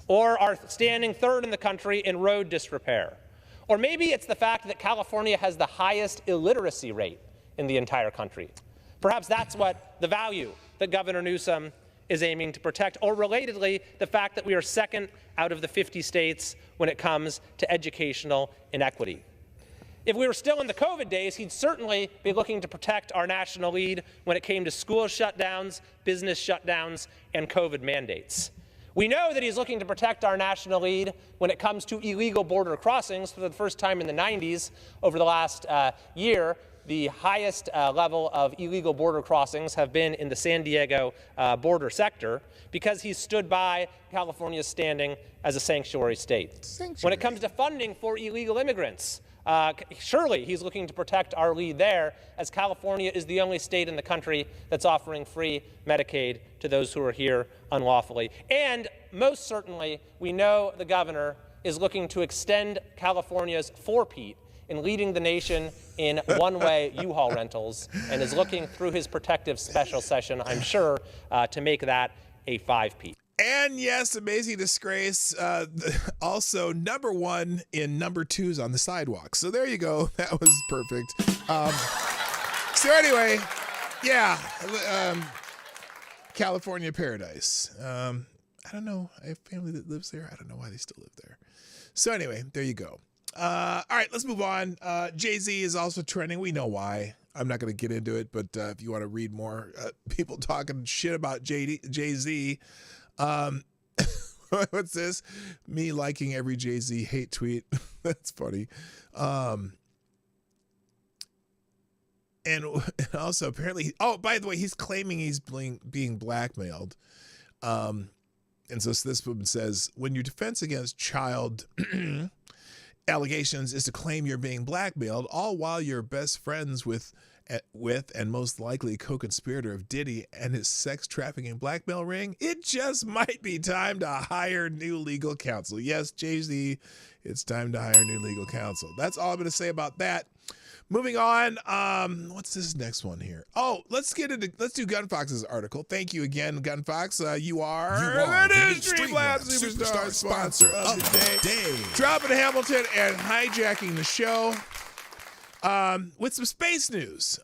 Or our standing 3rd in the country in road disrepair? Or maybe it's the fact that California has the highest illiteracy rate in the entire country. Perhaps that's what the value that Governor Newsom is aiming to protect. Or relatedly, the fact that we are second out of the 50 states when it comes to educational inequity. If we were still in the COVID days, he'd certainly be looking to protect our national lead when it came to school shutdowns, business shutdowns, and COVID mandates. We know that he's looking to protect our national lead when it comes to illegal border crossings. For the first time in the 90s, over the last year, the highest level of illegal border crossings have been in the San Diego border sector because he stood by California's standing as a sanctuary state. When it comes to funding for illegal immigrants, surely he's looking to protect our lead there, as California is the only state in the country that's offering free Medicaid to those who are here unlawfully. And most certainly, we know the governor is looking to extend California's four-peat in leading the nation in one-way U-Haul rentals and is looking through his protective special session, I'm sure, to make that a 5-piece. And yes, Amazing Disgrace, also number 1 in number 2s on the sidewalk. So there you go. That was perfect. So anyway, yeah, California Paradise. I don't know. I have family that lives there. I don't know why they still live there. So anyway, there you go. All right, let's move on. Jay-Z is also trending. We know why. I'm not going to get into it, but if you want to read more people talking shit about Jay-Z, what's this? Me liking every Jay-Z hate tweet. That's funny. And also apparently, oh, by the way, he's claiming he's being blackmailed. And so this woman says, when your defense against child allegations is to claim you're being blackmailed, all while you're best friends with and most likely co-conspirator of Diddy and his sex trafficking blackmail ring, it just might be time to hire new legal counsel. Yes, Jay-Z, it's time to hire new legal counsel. That's all I'm going to say about that. Moving on, what's this next one here? Oh, let's do Gun Fox's article. Thank you again, Gun Fox. You are the new Streamlabs Superstar sponsor of the day. Dropping to Hamilton and hijacking the show with some space news.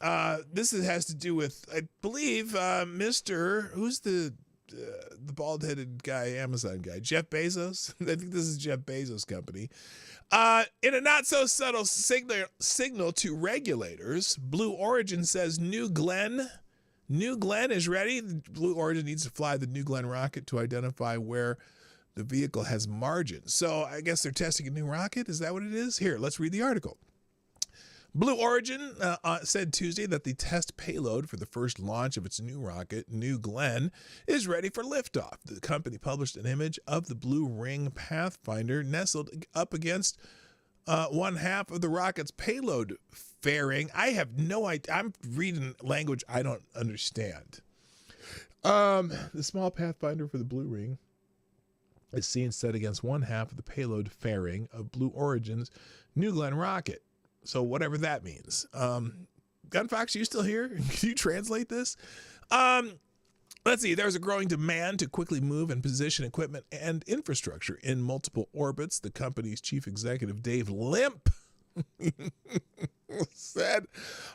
This has to do with, I believe, Mr. Who's the bald-headed guy, Amazon guy, Jeff Bezos. I think this is Jeff Bezos' company. In a not-so-subtle signal to regulators, Blue Origin says New Glenn is ready. Blue Origin needs to fly the New Glenn rocket to identify where the vehicle has margin. So I guess they're testing a new rocket. Is that what it is? Here, let's read the article. Blue Origin said Tuesday that the test payload for the first launch of its new rocket, New Glenn, is ready for liftoff. The company published an image of the Blue Ring Pathfinder nestled up against one half of the rocket's payload fairing. I have no idea. I'm reading language I don't understand. The small Pathfinder for the Blue Ring is seen set against one half of the payload fairing of Blue Origin's New Glenn rocket. So whatever that means. Gun Fox, you still here? Can you translate this? Let's see. There's a growing demand to quickly move and position equipment and infrastructure in multiple orbits. The company's chief executive, Dave Limp, said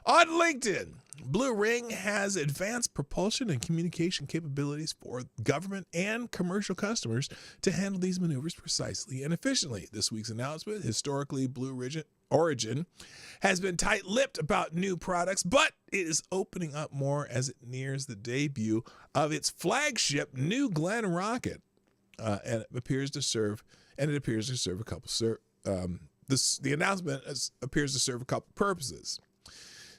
on LinkedIn, Blue Ring has advanced propulsion and communication capabilities for government and commercial customers to handle these maneuvers precisely and efficiently. This week's announcement, historically Blue Origin, has been tight-lipped about new products, but it is opening up more as it nears the debut of its flagship New Glenn rocket, and it appears to serve a couple. The announcement appears to serve a couple purposes.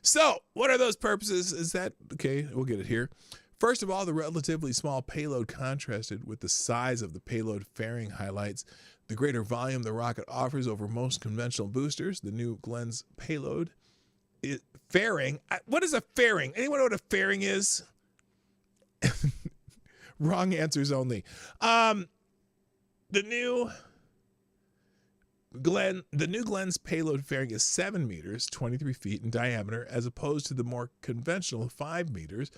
So, what are those purposes? Is that okay? We'll get it here. First of all, the relatively small payload contrasted with the size of the payload fairing highlights the greater volume the rocket offers over most conventional boosters. The New Glenn's payload fairing. What is a fairing? Anyone know what a fairing is? Wrong answers only. The New Glenn's payload fairing is 7 meters, 23 feet in diameter, as opposed to the more conventional 5 meters.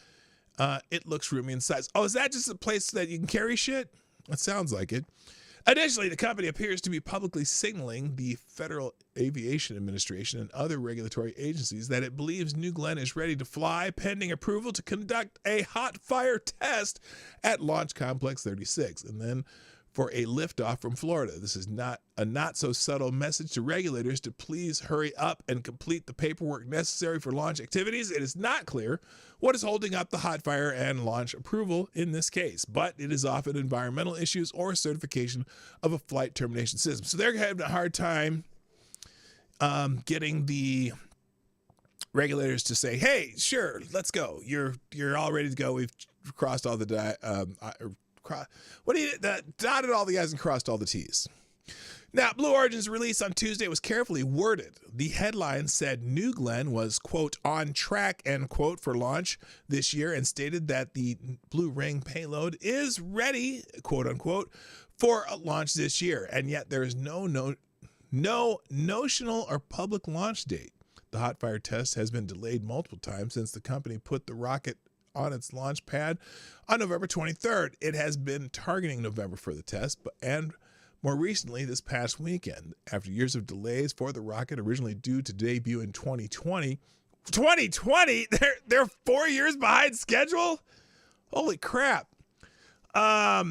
It looks roomy in size. Oh, is that just a place that you can carry shit? It sounds like it. Additionally, the company appears to be publicly signaling the Federal Aviation Administration and other regulatory agencies that it believes New Glenn is ready to fly, pending approval to conduct a hot fire test at Launch Complex 36, and then for a liftoff from Florida. This is not so subtle message to regulators to please hurry up and complete the paperwork necessary for launch activities. It is not clear what is holding up the hot fire and launch approval in this case, but it is often environmental issues or certification of a flight termination system. So they're having a hard time getting the regulators to say, "Hey, sure, let's go. You're all ready to go. We've crossed all the dotted all the I's and crossed all the T's." Now, Blue Origin's release on Tuesday was carefully worded. The headline said New Glenn was, quote, on track, end quote, for launch this year, and stated that the Blue Ring payload is ready, quote unquote, for a launch this year. And yet there is no no notional or public launch date. The hot fire test has been delayed multiple times since the company put the rocket on its launch pad on November 23rd. It has been targeting November for the test, and more recently this past weekend. After years of delays for the rocket, originally due to debut in 2020. 2020? They're 4 years behind schedule? Holy crap. Jeff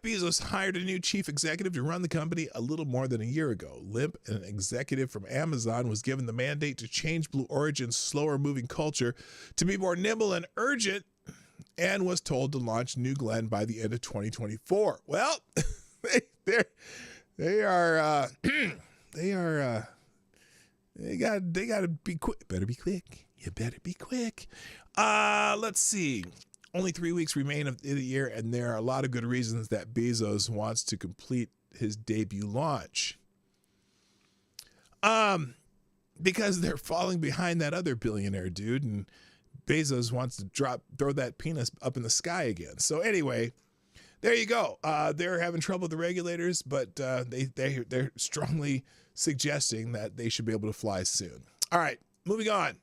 Bezos hired a new chief executive to run the company a little more than a year ago. Limp, an executive from Amazon, was given the mandate to change Blue Origin's slower-moving culture to be more nimble and urgent, and was told to launch New Glenn by the end of 2024. Well, they gotta be quick. Better be quick. You better be quick. Let's see. Only 3 weeks remain of the year, and there are a lot of good reasons that Bezos wants to complete his debut launch. Because they're falling behind that other billionaire dude, and Bezos wants to throw that penis up in the sky again. So anyway, there you go. They're having trouble with the regulators, but they're strongly suggesting that they should be able to fly soon. All right, moving on.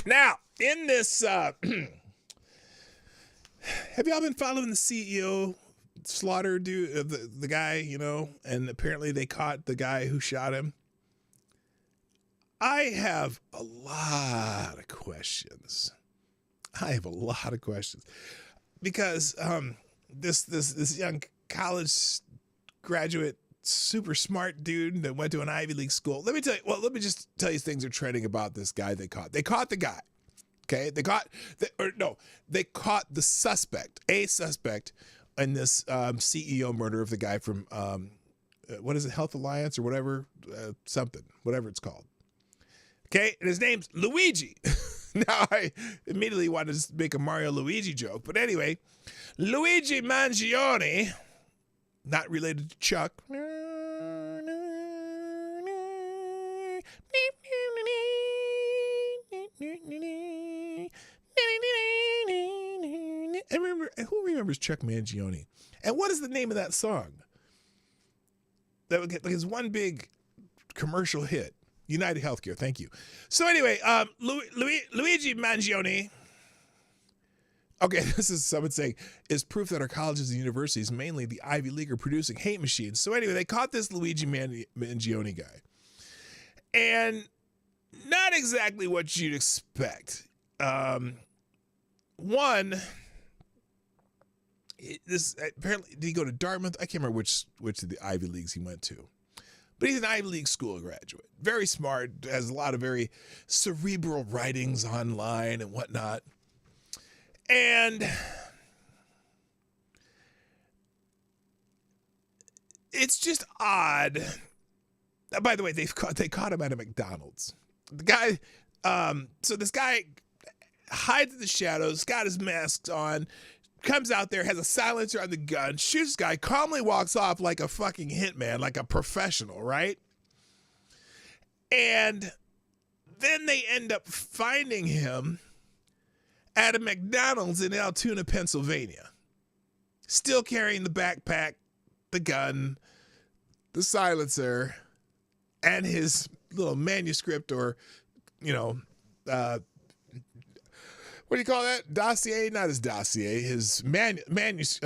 Now, in this... have y'all been following the CEO slaughter dude, the guy, and apparently they caught the guy who shot him? I have a lot of questions. Because this young college graduate, super smart dude that went to an Ivy League school. Let me just tell you things are trending about this guy they caught. They caught the guy. Okay, they caught the suspect, a suspect in this CEO murder of the guy from, what is it, Health Alliance or whatever, whatever it's called. Okay, and his name's Luigi. Now, I immediately wanted to make a Mario Luigi joke, but anyway, Luigi Mangione, not related to Chuck. Who remembers Chuck Mangione? And what is the name of that song? That would get like his one big commercial hit. United Healthcare, thank you. So anyway, Luigi Mangione. Okay, this is someone saying is proof that our colleges and universities, mainly the Ivy League, are producing hate machines. So anyway, they caught this Luigi Mangione guy, and not exactly what you'd expect. One, this apparently did he go to Dartmouth? I can't remember which of the Ivy Leagues he went to. But he's an Ivy League school graduate. Very smart, has a lot of very cerebral writings online and whatnot. And it's just odd. By the way, they caught him at a McDonald's. The guy, so this guy hides in the shadows, got his mask on, comes out there, has a silencer on the gun, shoots this guy, calmly walks off like a fucking hitman, like a professional, right? And then they end up finding him at a McDonald's in Altoona, Pennsylvania. Still carrying the backpack, the gun, the silencer, and his little manuscript or, what do you call that? Dossier? Not his dossier. His manuscript?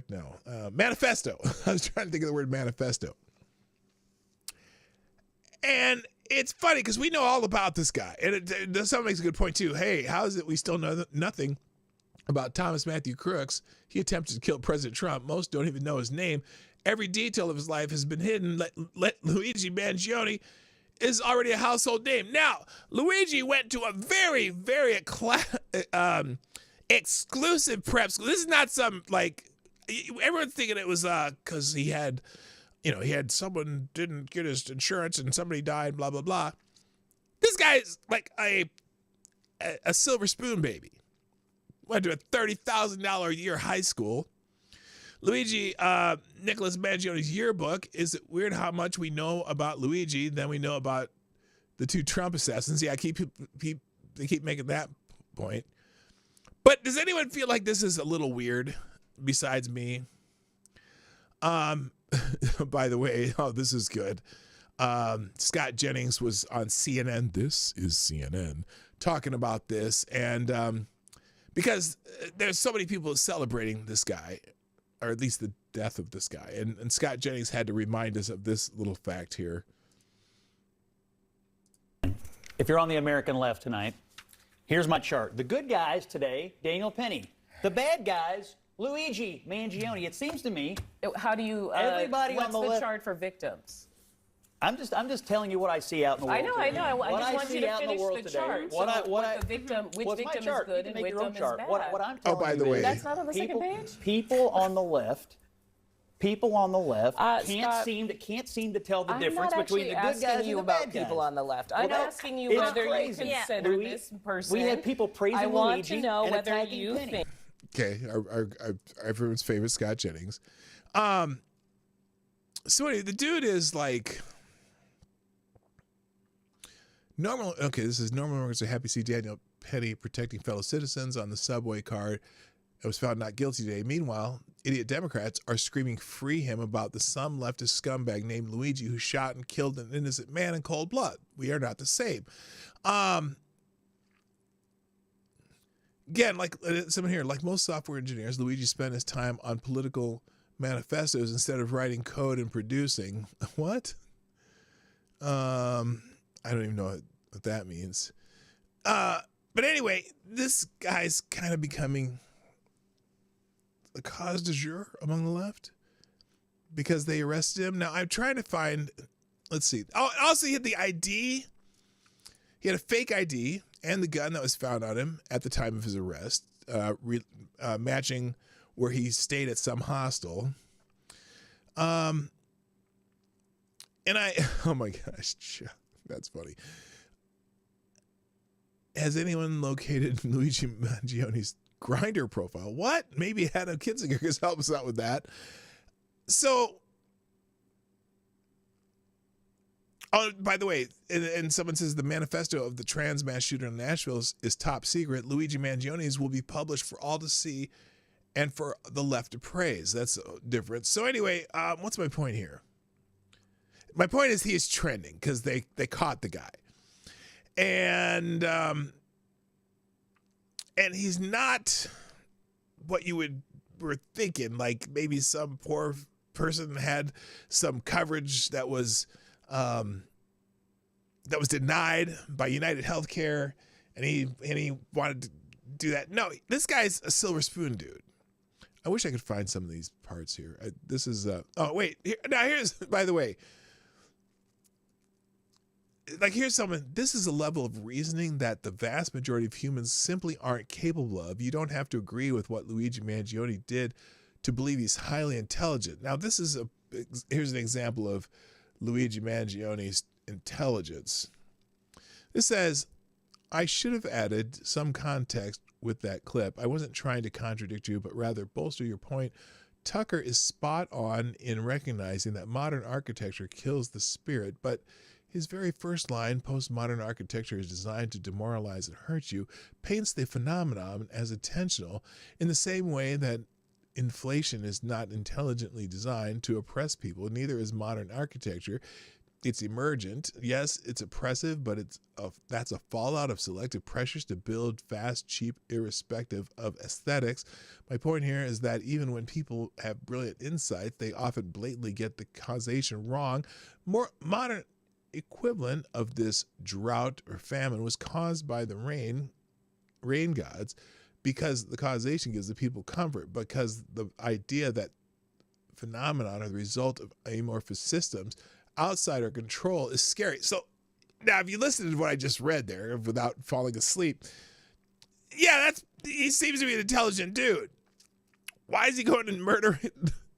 No. Manifesto. I was trying to think of the word manifesto. And it's funny because we know all about this guy. And someone makes a good point too. Hey, how is it we still know nothing about Thomas Matthew Crooks? He attempted to kill President Trump. Most don't even know his name. Every detail of his life has been hidden. Luigi Mangione is already a household name. Now, Luigi went to a very, very exclusive prep school. This is not some, everyone's thinking it was because he had someone didn't get his insurance and somebody died, blah, blah, blah. This guy's like a silver spoon baby. Went to a $30,000 a year high school. Luigi, Nicholas Mangione's yearbook. Is it weird how much we know about Luigi than we know about the two Trump assassins? Yeah, they keep making that point. But does anyone feel like this is a little weird besides me? By the way, this is good. Scott Jennings was on CNN. This is CNN talking about this. And because there's so many people celebrating this guy, or at least the death of this guy. And Scott Jennings had to remind us of this little fact here. If you're on the American left tonight, here's my chart. The good guys today, Daniel Penny. The bad guys, Luigi Mangione. It seems to me. How do you? Everybody what's on the left, chart for victims? I'm just telling you what I see out in the world. I know. I what just want you to finish the today. chart. Which victim is good and which victim is bad? What I'm telling by the way, that's not on the second page. People on the left can't Scott, seem to tell the difference between the good guys and the bad guys. I'm not asking you about people on the left. I'm asking you whether you consider this person. We had people praising Luigi. I want to know whether you Penny. think. Okay, our everyone's favorite Scott Jennings. So anyway, the dude is like normal. Okay, this is normal. We're happy to see Daniel Penny protecting fellow citizens on the subway card. It was found not guilty today. Meanwhile, idiot Democrats are screaming free him about the some leftist scumbag named Luigi who shot and killed an innocent man in cold blood. We are not the same. Again, like someone here, like most software engineers, Luigi spent his time on political manifestos instead of writing code and producing. What? I don't even know what that means. But anyway, this guy's kind of becoming the cause du jour among the left because they arrested him. Now I'm trying to find, let's see. Oh, also he had the ID. He had a fake ID and the gun that was found on him at the time of his arrest, matching where he stayed at some hostel. And oh my gosh, that's funny. Has anyone located Luigi Mangione's Grindr profile? What? Maybe Adam Kinzinger could help us out with that. So, oh, by the way, and someone says the manifesto of the trans mass shooter in Nashville is top secret. Luigi Mangione's will be published for all to see and for the left to praise. That's different. So anyway, what's my point here? My point is he is trending because they caught the guy. And he's not what you were thinking. Like maybe some poor person had some coverage that was denied by United Healthcare, and he wanted to do that. No, this guy's a silver spoon dude. I wish I could find some of these parts here. This is oh wait, here's by the way. Like here's someone, this is a level of reasoning that the vast majority of humans simply aren't capable of. You don't have to agree with what Luigi Mangione did to believe he's highly intelligent. Now here's an example of Luigi Mangione's intelligence. This says, I should have added some context with that clip. I wasn't trying to contradict you, but rather bolster your point. Tucker is spot on in recognizing that modern architecture kills the spirit, but his very first line, postmodern architecture is designed to demoralize and hurt you, paints the phenomenon as intentional in the same way that inflation is not intelligently designed to oppress people. Neither is modern architecture. It's emergent. Yes, it's oppressive, but that's a fallout of selective pressures to build fast, cheap, irrespective of aesthetics. My point here is that even when people have brilliant insights, they often blatantly get the causation wrong. More modern equivalent of this drought or famine was caused by the rain gods, because the causation gives the people comfort, because the idea that phenomenon are the result of amorphous systems outside our control is scary. So now if you listen to what I just read there without falling asleep, yeah, he seems to be an intelligent dude. Why is he going and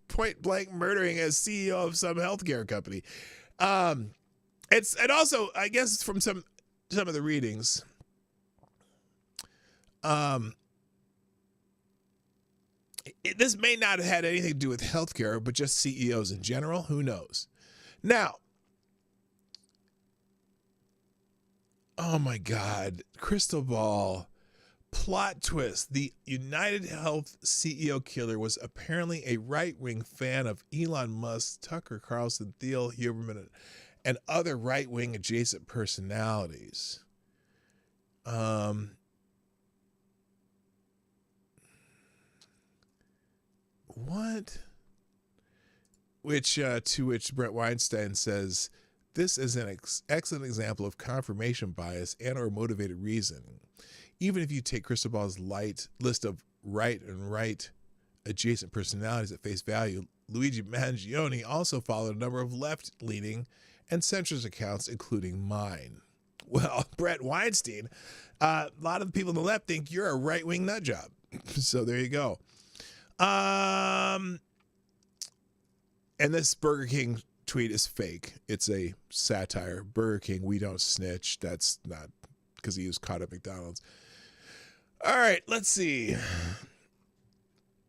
point blank murdering as CEO of some healthcare company? And also, I guess from some of the readings, this may not have had anything to do with healthcare, but just CEOs in general. Who knows? Now, oh my God, crystal ball, Plot twist. The United Health CEO killer was apparently a right-wing fan of Elon Musk, Tucker Carlson, Theo Huberman, and other right-wing adjacent personalities. What? To which Brett Weinstein says, this is an excellent example of confirmation bias and or motivated reasoning. Even if you take Cristobal's list of right adjacent personalities at face value, Luigi Mangione also followed a number of left-leaning and centrist accounts, including mine. Well, Brett Weinstein, a lot of the people on the left think you're a right-wing nut job. So there you go. And this Burger King tweet is fake. It's a satire. Burger King, we don't snitch. That's not because he was caught at McDonald's. All right, let's see.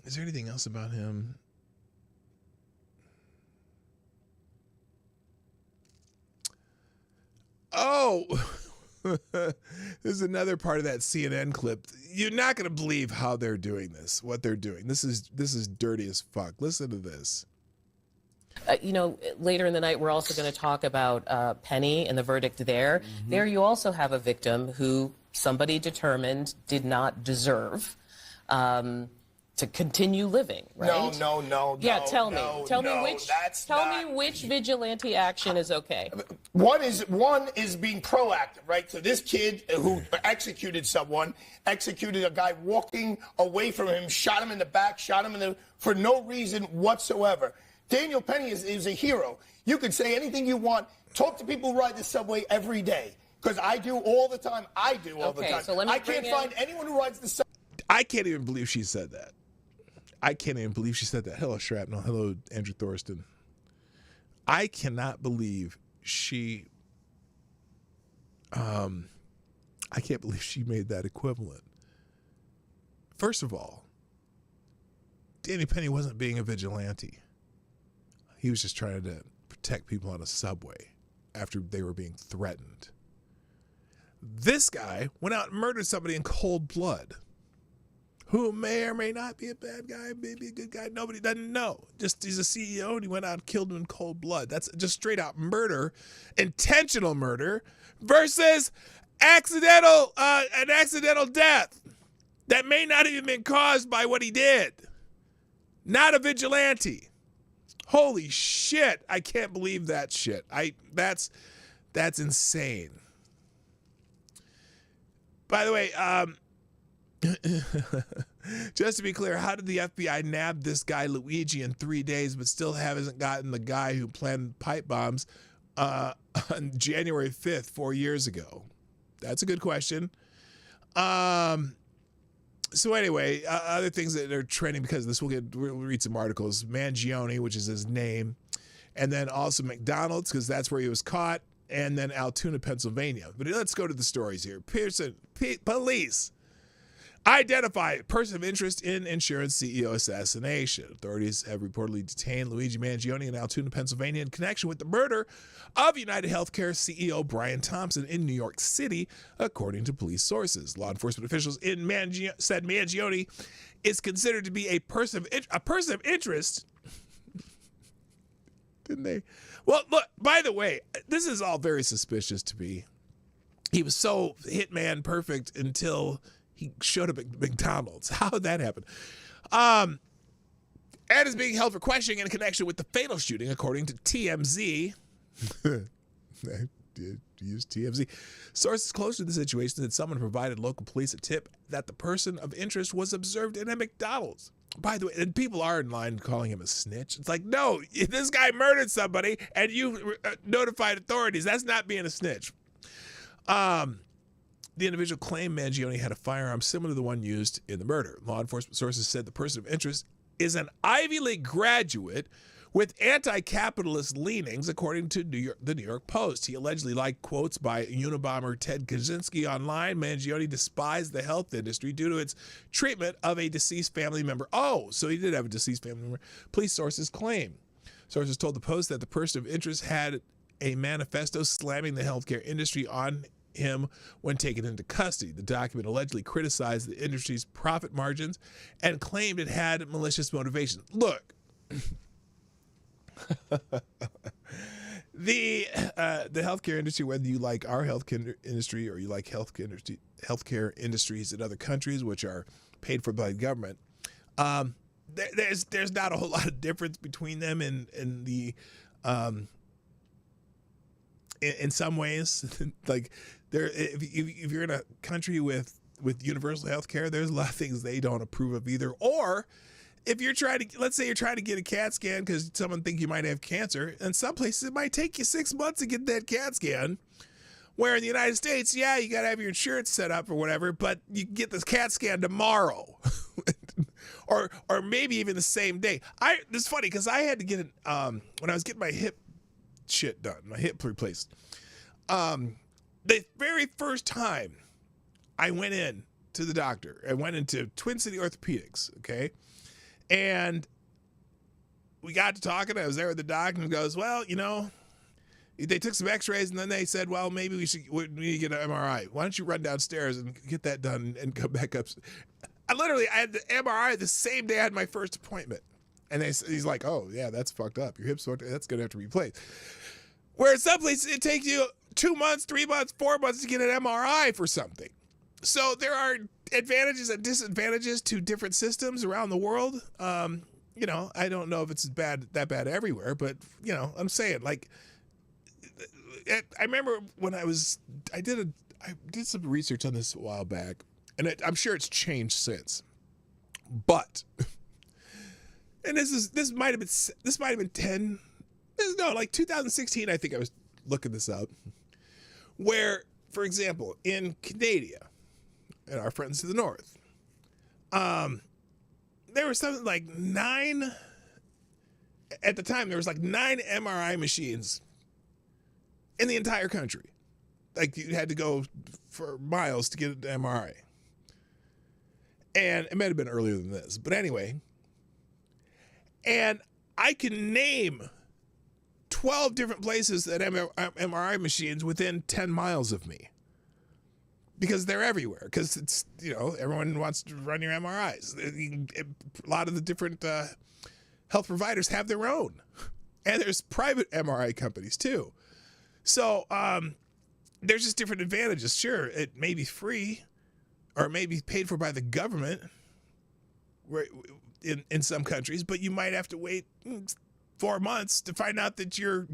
Is there anything else about him? Oh, this is another part of that CNN clip. You're not going to believe how they're doing this, what they're doing. This is dirty as fuck. Listen to this. Later in the night, we're also going to talk about Penny and the verdict there. Mm-hmm. There you also have a victim who somebody determined did not deserve to continue living, right? No. Yeah, tell me which vigilante action is okay. One is being proactive, right? So this kid who executed a guy walking away from him, shot him in the back, for no reason whatsoever. Daniel Penny is a hero. You can say anything you want. Talk to people who ride the subway every day, because I do all the time. So let me I can't find anyone who rides the subway. I can't even believe she said that. Hello, Shrapnel. Hello, Andrew Thorsten. I cannot believe she made that equivalent. First of all, Danny Penny wasn't being a vigilante. He was just trying to protect people on a subway after they were being threatened. This guy went out and murdered somebody in cold blood, who may or may not be a bad guy, maybe a good guy. Nobody doesn't know. Just he's a CEO and he went out and killed him in cold blood. That's just straight out murder, intentional murder, versus an accidental death that may not even been caused by what he did. Not a vigilante. Holy shit! I can't believe that shit. That's insane. By the way, just to be clear, how did the FBI nab this guy Luigi in 3 days, but still hasn't gotten the guy who planned pipe bombs on January 5th, 4 years ago? That's a good question. So anyway, other things that are trending because of this, we'll read some articles. Mangione, which is his name, and then also McDonald's, because that's where he was caught, and then Altoona, Pennsylvania. But let's go to the stories here. Police identify person of interest in insurance CEO assassination. Authorities have reportedly detained Luigi Mangione in Altoona, Pennsylvania in connection with the murder of United Healthcare CEO Brian Thompson in New York City, according to police sources. Law enforcement officials said Mangione is considered to be a person of interest. Didn't they? Well, look, by the way, this is all very suspicious to me. He was so hitman perfect until he showed up at McDonald's. How did that happen? And is being held for questioning in connection with the fatal shooting, according to TMZ. I did use TMZ. Sources close to the situation said someone provided local police a tip that the person of interest was observed in a McDonald's. By the way, and people are in line calling him a snitch. It's like, no, this guy murdered somebody and you notified authorities. That's not being a snitch. The individual claimed Mangione had a firearm similar to the one used in the murder. Law enforcement sources said the person of interest is an Ivy League graduate with anti-capitalist leanings, according to the New York Post. He allegedly liked quotes by Unabomber Ted Kaczynski online. Mangione despised the health industry due to its treatment of a deceased family member. Oh, so he did have a deceased family member. Police sources claim. Sources told the Post that the person of interest had a manifesto slamming the healthcare industry on him when taken into custody. The document allegedly criticized the industry's profit margins and claimed it had malicious motivation. Look, the healthcare industry, whether you like our healthcare industry or you like healthcare industries in other countries, which are paid for by the government, there's not a whole lot of difference between them in some ways. Like if you're in a country with universal health care, there's a lot of things they don't approve of either. Or if you're let's say you're trying to get a CAT scan because someone thinks you might have cancer, and some places it might take you 6 months to get that CAT scan. Where in the United States, yeah, you got to have your insurance set up or whatever, but you can get this CAT scan tomorrow. or maybe even the same day. This is funny because I had to get it when I was getting my hip shit done, my hip replaced. The very first time I went in to the doctor, I went into Twin City Orthopedics, okay? And we got to talking. I was there with the doc, and he goes, well, they took some x-rays, and then they said, well, maybe we need to get an MRI. Why don't you run downstairs and get that done and come back up? I had the MRI the same day I had my first appointment. And he's like, oh, yeah, that's fucked up. Your hip's fucked up. That's going to have to be replaced. Where some places it takes you 2 months, 3 months, 4 months to get an MRI for something. So there are advantages and disadvantages to different systems around the world. I don't know if it's that bad everywhere, but, I'm saying, like, I remember when I did some research on this a while back, and I'm sure it's changed since. But, and this might have been 2016. I think I was looking this up, where, for example, in Canada, and our friends to the north, there was something like 9. At the time, there was like 9 MRI machines in the entire country. Like, you had to go for miles to get an MRI. And it might have been earlier than this. But anyway. And I can name 12 different places that MRI machines within 10 miles of me. Because they're everywhere. Because it's, everyone wants to run your MRIs. A lot of the different health providers have their own. And there's private MRI companies too. So there's just different advantages. Sure, it may be free or it may be paid for by the government in some countries, but you might have to wait 4 months to find out that you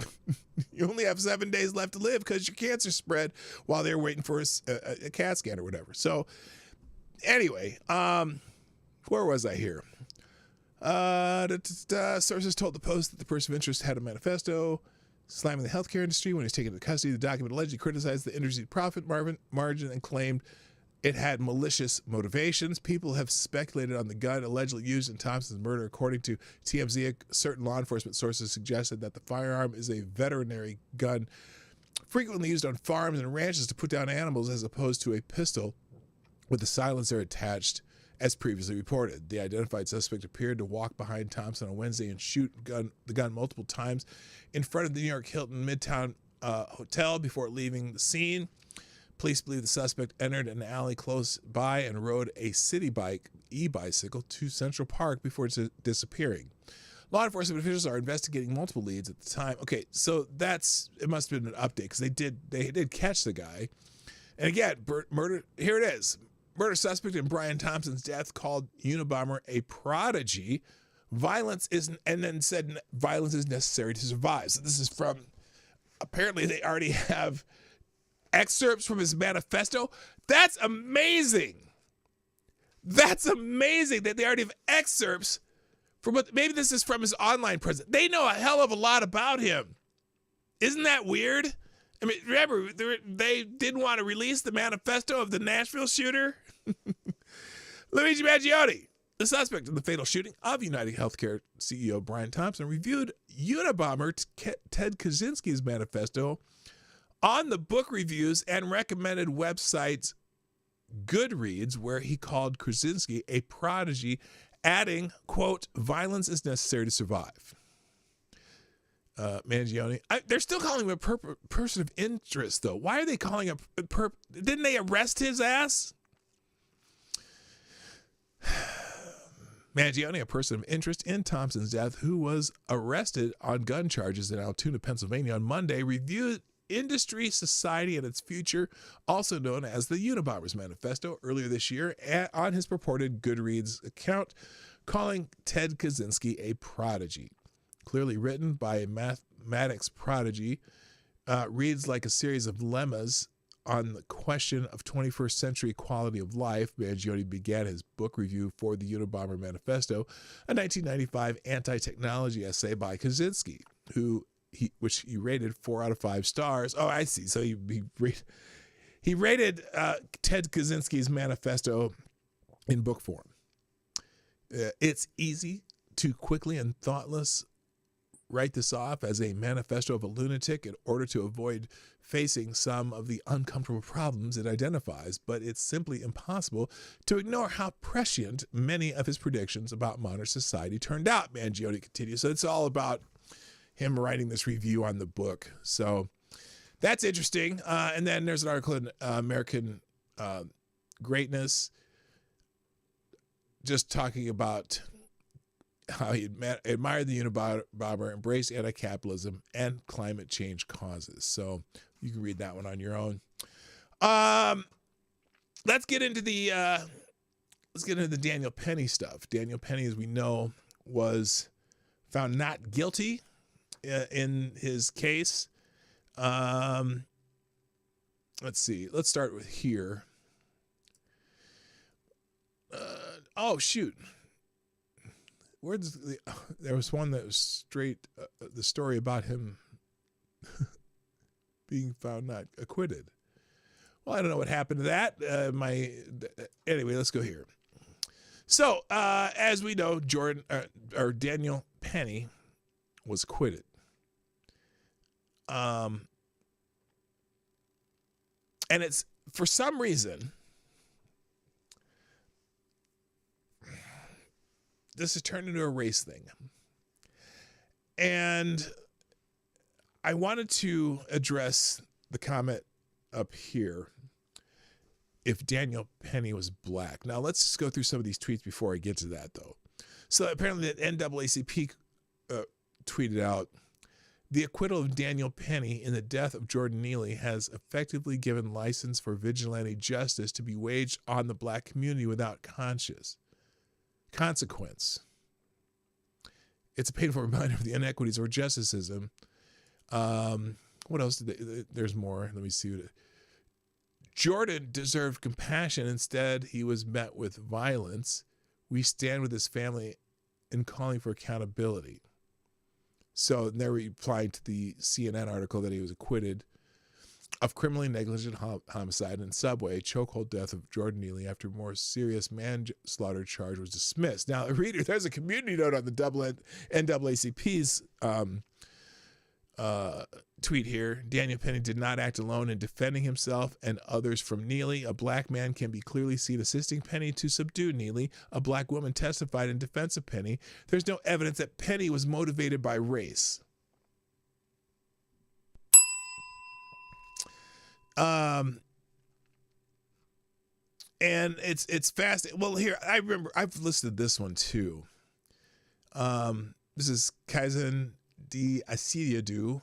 only have 7 days left to live because your cancer spread while they're waiting for a CAT scan or whatever. So anyway, where was I here? Sources told the Post that the person of interest had a manifesto slamming the healthcare industry when he was taken into custody. The document allegedly criticized the industry's profit margin and claimed it had malicious motivations. People have speculated on the gun allegedly used in Thompson's murder. According to TMZ, certain law enforcement sources suggested that the firearm is a veterinary gun frequently used on farms and ranches to put down animals as opposed to a pistol with a silencer attached, as previously reported. The identified suspect appeared to walk behind Thompson on Wednesday and shoot the gun multiple times in front of the New York Hilton Midtown Hotel before leaving the scene. Police believe the suspect entered an alley close by and rode a city e-bicycle to Central Park before disappearing. Law enforcement officials are investigating multiple leads at the time. Okay, so it must have been an update because they did catch the guy. And again, murder. Here it is. Murder suspect in Brian Thompson's death called Unabomber a prodigy. And then said violence is necessary to survive. So this is from, apparently they already have excerpts from his manifesto. That's amazing. That's amazing that they already have excerpts from maybe this is from his online presence. They know a hell of a lot about him. Isn't that weird? I mean, remember, they didn't want to release the manifesto of the Nashville shooter? Luigi Mangione, the suspect in the fatal shooting of United Healthcare CEO Brian Thompson, reviewed Unabomber Ted Kaczynski's manifesto on the book reviews and recommended websites Goodreads, where he called Kaczynski a prodigy, adding, quote, violence is necessary to survive. Mangione. They're still calling him a person of interest, though. Why are they calling him didn't they arrest his ass? Mangione, a person of interest in Thompson's death, who was arrested on gun charges in Altoona, Pennsylvania on Monday, reviewed Industry, Society, and Its Future, also known as the Unabomber's Manifesto, earlier this year on his purported Goodreads account, calling Ted Kaczynski a prodigy. Clearly written by a mathematics prodigy, reads like a series of lemmas on the question of 21st century quality of life. Mangione began his book review for the Unabomber Manifesto, a 1995 anti-technology essay by Kaczynski, which he rated 4 out of 5 stars. Oh, I see. So he rated Ted Kaczynski's manifesto in book form. It's easy to quickly and thoughtless write this off as a manifesto of a lunatic in order to avoid facing some of the uncomfortable problems it identifies, but it's simply impossible to ignore how prescient many of his predictions about modern society turned out, Mangione continues. So it's all about him writing this review on the book. So that's interesting. And then there's an article in American Greatness just talking about how he admired the Unabomber, embraced anti-capitalism and climate change causes. So you can read that one on your own. Let's get into the Daniel Penny stuff. Daniel Penny, as we know, was found not guilty in his case. Let's see. Let's start with here. Oh shoot. There was one that was straight, the story about him being found not acquitted. Well, I don't know what happened to that. Anyway, let's go here. So, as we know, Daniel Penny was acquitted. And it's, for some reason, this has turned into a race thing. And I wanted to address the comment up here, if Daniel Penny was black. Now, let's just go through some of these tweets before I get to that, though. So apparently the NAACP tweeted out, the acquittal of Daniel Penny in the death of Jordan Neely has effectively given license for vigilante justice to be waged on the black community without consequence. It's a painful reminder of the inequities of our justice system. What else there's more. Let me see. Jordan deserved compassion. Instead, he was met with violence. We stand with his family in calling for accountability. So they're replying to the CNN article that he was acquitted of criminally negligent homicide and subway chokehold death of Jordan Neely after a more serious manslaughter charge was dismissed. Now, reader, there's a community note on the NAACP's tweet here. Daniel Penny did not act alone in defending himself and others from Neely. A black man can be clearly seen assisting Penny to subdue Neely. A black woman testified in defense of Penny. There's no evidence that Penny was motivated by race. And it's fast. Well, here, I remember I've listed this one too. This is Kaizen D. Asidiadu.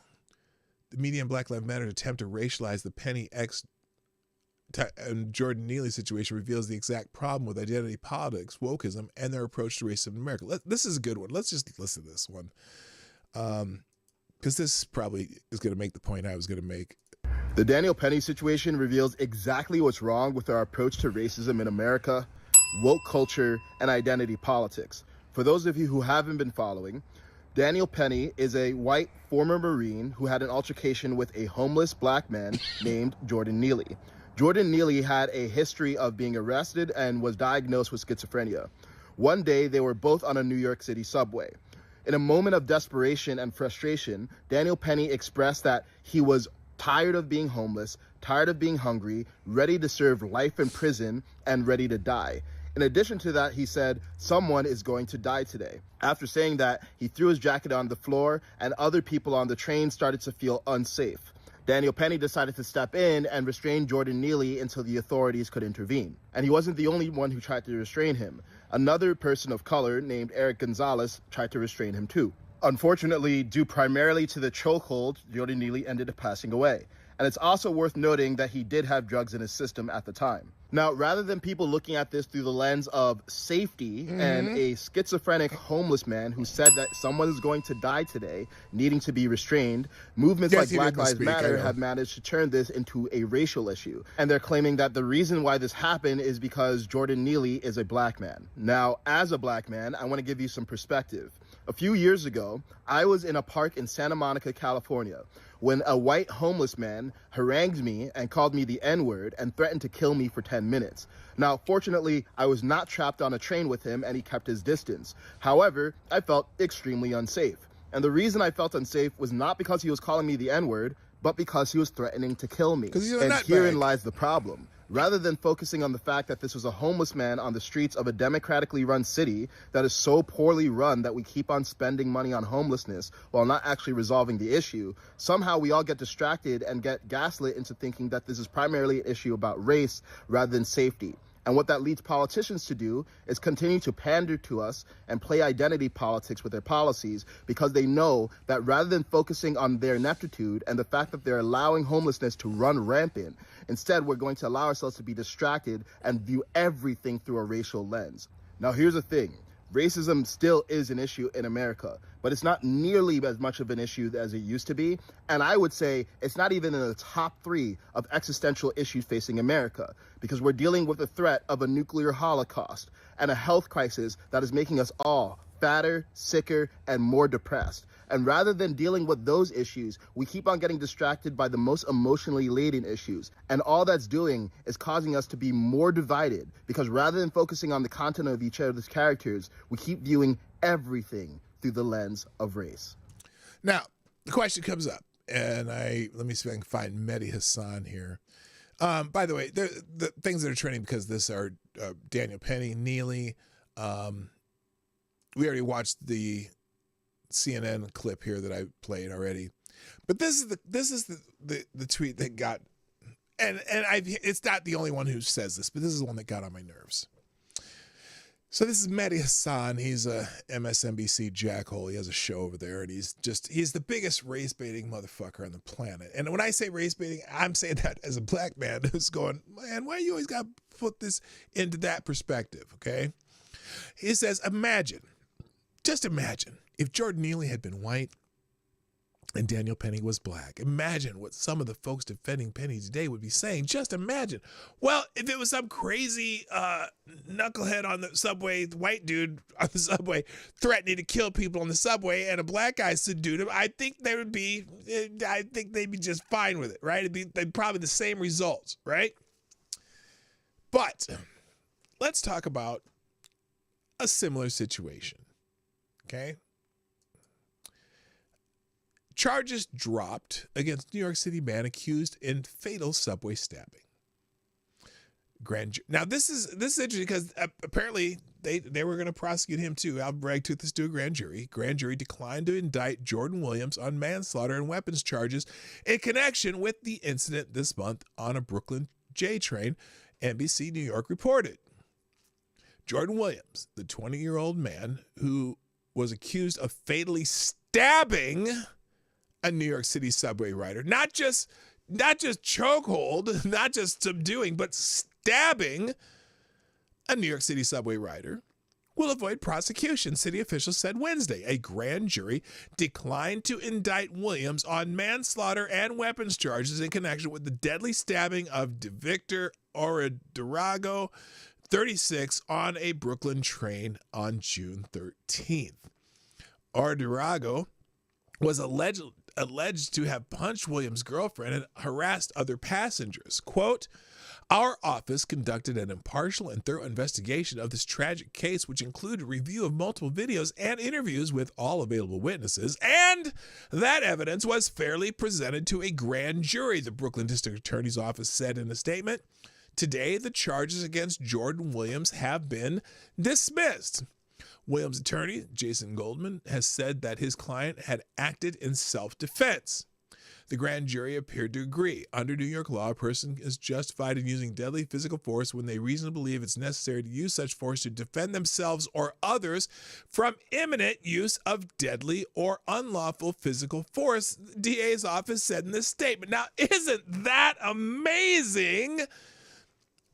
The media and Black Lives Matter attempt to racialize the Penny and Jordan Neely situation reveals the exact problem with identity politics, wokeism, and their approach to racism in America. This is a good one. Let's just listen to this one. Because this probably is going to make the point I was going to make. The Daniel Penny situation reveals exactly what's wrong with our approach to racism in America, woke culture, and identity politics. For those of you who haven't been following, Daniel Penny is a white former Marine who had an altercation with a homeless black man named Jordan Neely. Jordan Neely had a history of being arrested and was diagnosed with schizophrenia. One day, they were both on a New York City subway. In a moment of desperation and frustration, Daniel Penny expressed that he was tired of being homeless, tired of being hungry, ready to serve life in prison, and ready to die. In addition to that, he said, "Someone is going to die today." After saying that, he threw his jacket on the floor, and other people on the train started to feel unsafe. Daniel Penny decided to step in and restrain Jordan Neely until the authorities could intervene. And he wasn't the only one who tried to restrain him. Another person of color named Eric Gonzalez tried to restrain him too. Unfortunately, due primarily to the chokehold, Jordan Neely ended up passing away. And it's also worth noting that he did have drugs in his system at the time. Now, rather than people looking at this through the lens of safety and a schizophrenic homeless man who said that someone is going to die today, needing to be restrained, movements like Black Lives Matter have managed to turn this into a racial issue. And they're claiming that the reason why this happened is because Jordan Neely is a black man. Now, as a black man, I want to give you some perspective. A few years ago, I was in a park in Santa Monica, California, when a white homeless man harangued me and called me the N-word and threatened to kill me for 10 minutes. Now, fortunately, I was not trapped on a train with him and he kept his distance. However, I felt extremely unsafe. And the reason I felt unsafe was not because he was calling me the N-word, but because he was threatening to kill me. And herein lies the problem. Rather than focusing on the fact that this was a homeless man on the streets of a democratically run city that is so poorly run that we keep on spending money on homelessness while not actually resolving the issue, somehow we all get distracted and get gaslit into thinking that this is primarily an issue about race rather than safety. And what that leads politicians to do is continue to pander to us and play identity politics with their policies, because they know that rather than focusing on their ineptitude and the fact that they're allowing homelessness to run rampant, instead we're going to allow ourselves to be distracted and view everything through a racial lens. Now, here's the thing. Racism still is an issue in America, but it's not nearly as much of an issue as it used to be. And I would say it's not even in the top 3 of existential issues facing America, because we're dealing with the threat of a nuclear holocaust and a health crisis that is making us all fatter, sicker, and more depressed. And rather than dealing with those issues, we keep on getting distracted by the most emotionally laden issues. And all that's doing is causing us to be more divided, because rather than focusing on the content of each other's characters, we keep viewing everything through the lens of race. Now, the question comes up, and let me see if I can find Mehdi Hassan here. By the way, the things that are trending because of this are Daniel Penny, Neely. We already watched the CNN clip here that I played already, but this is the tweet that got, and it's not the only one who says this, but this is the one that got on my nerves. So this is Mehdi Hassan. He's a MSNBC jackhole. He has a show over there, and he's the biggest race baiting motherfucker on the planet. And when I say race baiting, I'm saying that as a black man who's going, man, why you always got to put this into that perspective? Okay, he says, just imagine if Jordan Neely had been white and Daniel Penny was black. Imagine what some of the folks defending Penny today would be saying. Just imagine. Well, if it was some crazy knucklehead on the subway, the white dude on the subway threatening to kill people on the subway, and a black guy subdued him, I think they'd be just fine with it, right? They'd probably the same results, right? But let's talk about a similar situation, okay? Charges dropped against New York City man accused in fatal subway stabbing. Now this is interesting because apparently they were going to prosecute him too. Al Bragg took this to a grand jury. Grand jury declined to indict Jordan Williams on manslaughter and weapons charges in connection with the incident this month on a Brooklyn J train, NBC New York reported. Jordan Williams, the 20-year-old man who was accused of fatally stabbing a New York City subway rider, not just chokehold, not just subduing, but stabbing a New York City subway rider, will avoid prosecution, city officials said Wednesday. A grand jury declined to indict Williams on manslaughter and weapons charges in connection with the deadly stabbing of Victor Oredirago, 36, on a Brooklyn train on June 13th. Oredirago was alleged to have punched Williams' girlfriend and harassed other passengers. Quote, "Our office conducted an impartial and thorough investigation of this tragic case, which included review of multiple videos and interviews with all available witnesses, and that evidence was fairly presented to a grand jury," the Brooklyn District Attorney's Office said in a statement. today, the charges against Jordan Williams have been dismissed. Williams' attorney, Jason Goldman, has said that his client had acted in self-defense. The grand jury appeared to agree. Under New York law, a person is justified in using deadly physical force when they reasonably believe it's necessary to use such force to defend themselves or others from imminent use of deadly or unlawful physical force, the DA's office said in this statement. Now, isn't that amazing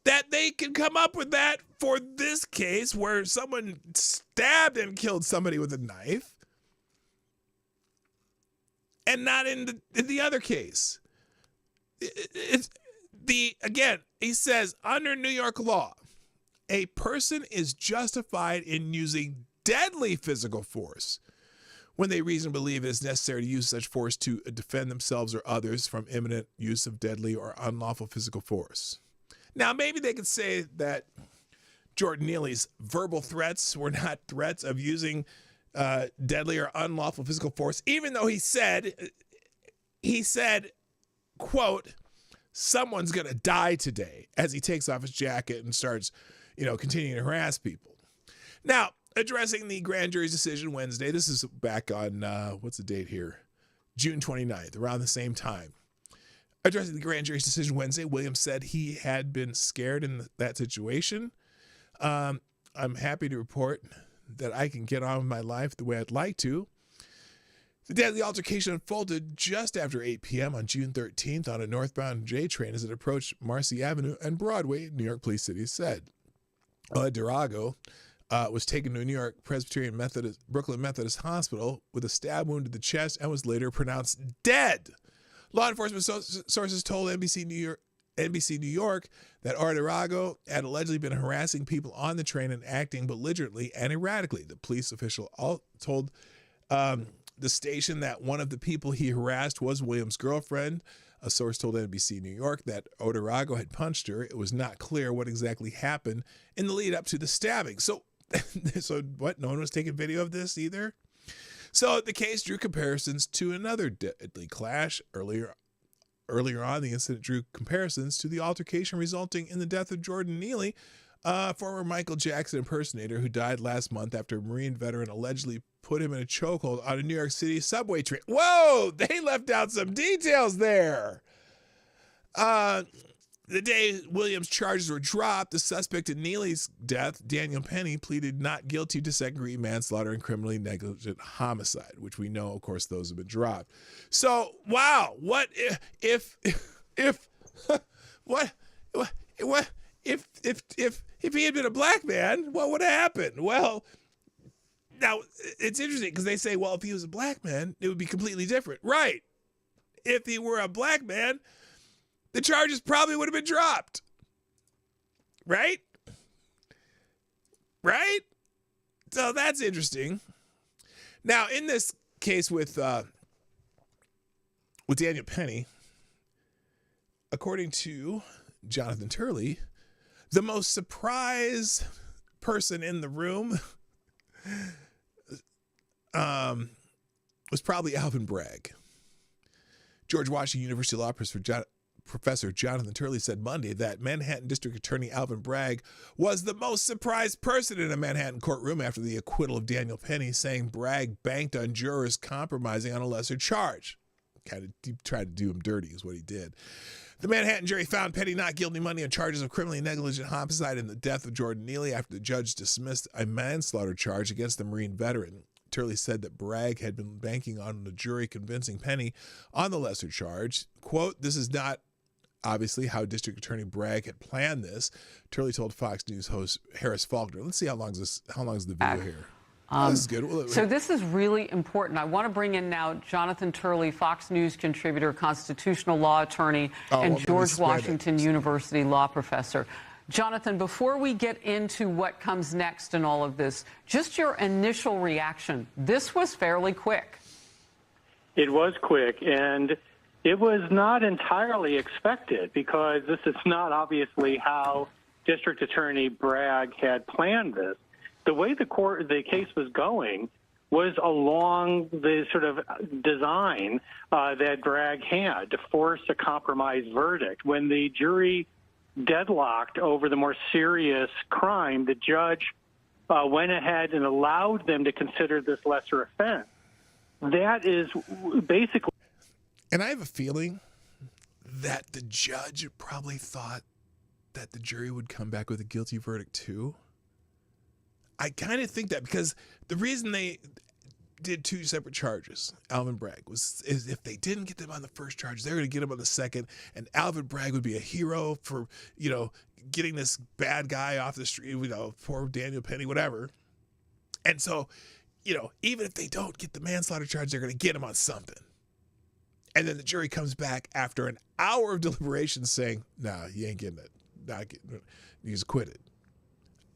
that they can come up with that for this case where someone stabbed and killed somebody with a knife? And not in the other case. Again, he says, under New York law, a person is justified in using deadly physical force when they reasonably believe it is necessary to use such force to defend themselves or others from imminent use of deadly or unlawful physical force. Now, maybe they could say that Jordan Neely's verbal threats were not threats of using deadly or unlawful physical force, even though he said, quote, someone's going to die today, as he takes off his jacket and starts, continuing to harass people. Now, addressing the grand jury's decision Wednesday, this is back on, what's the date here? June 29th, around the same time. Addressing the grand jury's decision Wednesday, Williams said he had been scared in that situation. I'm happy to report that I can get on with my life the way I'd like to. The deadly altercation unfolded just after 8 p.m. on June 13th on a northbound J train as it approached Marcy Avenue and Broadway, New York Police City said. Durago was taken to New York Brooklyn Methodist Hospital with a stab wound to the chest and was later pronounced dead. Law enforcement sources told NBC New York that Durago had allegedly been harassing people on the train and acting belligerently and erratically. The police official told the station that one of the people he harassed was Williams' girlfriend. A source told NBC New York that Durago had punched her. It was not clear what exactly happened in the lead up to the stabbing. So what? No one was taking video of this either? So the case drew comparisons to another deadly clash. Earlier on, the incident drew comparisons to the altercation resulting in the death of Jordan Neely, former Michael Jackson impersonator who died last month after a Marine veteran allegedly put him in a chokehold on a New York City subway train. Whoa, they left out some details there. The day Williams' charges were dropped, the suspect in Neely's death, Daniel Penny, pleaded not guilty to second-degree manslaughter and criminally negligent homicide, which we know, of course, those have been dropped. So, wow, what if he had been a black man, what would have happened? Well, now it's interesting because they say, well, if he was a black man, it would be completely different. Right. If he were a black man, the charges probably would have been dropped. Right? Right? So that's interesting. Now, in this case with Daniel Penny, according to Jonathan Turley, the most surprised person in the room was probably Alvin Bragg. George Washington University Law Professor Jonathan Turley said Monday that Manhattan District Attorney Alvin Bragg was the most surprised person in a Manhattan courtroom after the acquittal of Daniel Penny, saying Bragg banked on jurors compromising on a lesser charge. Kind of tried to do him dirty is what he did. The Manhattan jury found Penny not guilty on charges of criminally negligent homicide in the death of Jordan Neely after the judge dismissed a manslaughter charge against the Marine veteran. Turley said that Bragg had been banking on the jury convincing Penny on the lesser charge. Quote, this is not obviously how District Attorney Bragg had planned this. Turley told Fox News host Harris Faulkner. Let's see how long is the video here. This is good. So this is really important. I want to bring in now Jonathan Turley, Fox News contributor, constitutional law attorney, and George Washington University law professor. Jonathan, before we get into what comes next in all of this, just your initial reaction. This was fairly quick. It was quick, and it was not entirely expected because this is not obviously how District Attorney Bragg had planned this. The way the case was going was along the sort of design that Bragg had to force a compromise verdict. When the jury deadlocked over the more serious crime, the judge went ahead and allowed them to consider this lesser offense. That is basically. And I have a feeling that the judge probably thought that the jury would come back with a guilty verdict too. I kind of think that because the reason they did two separate charges, Alvin Bragg, is if they didn't get them on the first charge, they're going to get him on the second, and Alvin Bragg would be a hero for, getting this bad guy off the street, poor Daniel Penny, whatever. And so, even if they don't get the manslaughter charge, they're going to get him on something. And then the jury comes back after an hour of deliberation saying, "Nah, you ain't getting it. Not getting it. He's acquitted."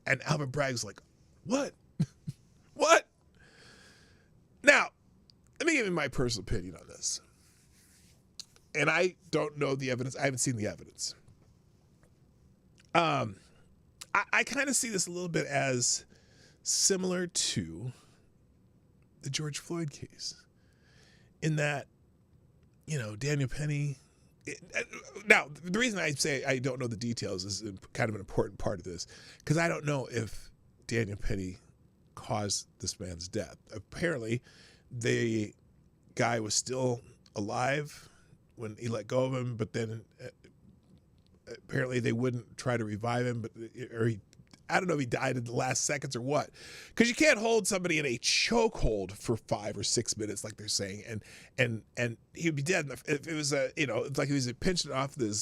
And Alvin Bragg's like, "What? What?" Now, let me give you my personal opinion on this. And I don't know the evidence. I haven't seen the evidence. I kind of see this a little bit as similar to the George Floyd case, in that, Daniel Penny. Now, the reason I say I don't know the details is kind of an important part of this, because I don't know if Daniel Penny caused this man's death. Apparently, the guy was still alive when he let go of him, but then apparently they wouldn't try to revive him, I don't know if he died in the last seconds or what, because you can't hold somebody in a chokehold for 5 or 6 minutes like they're saying, and he would be dead. If it was it's like he was pinched off an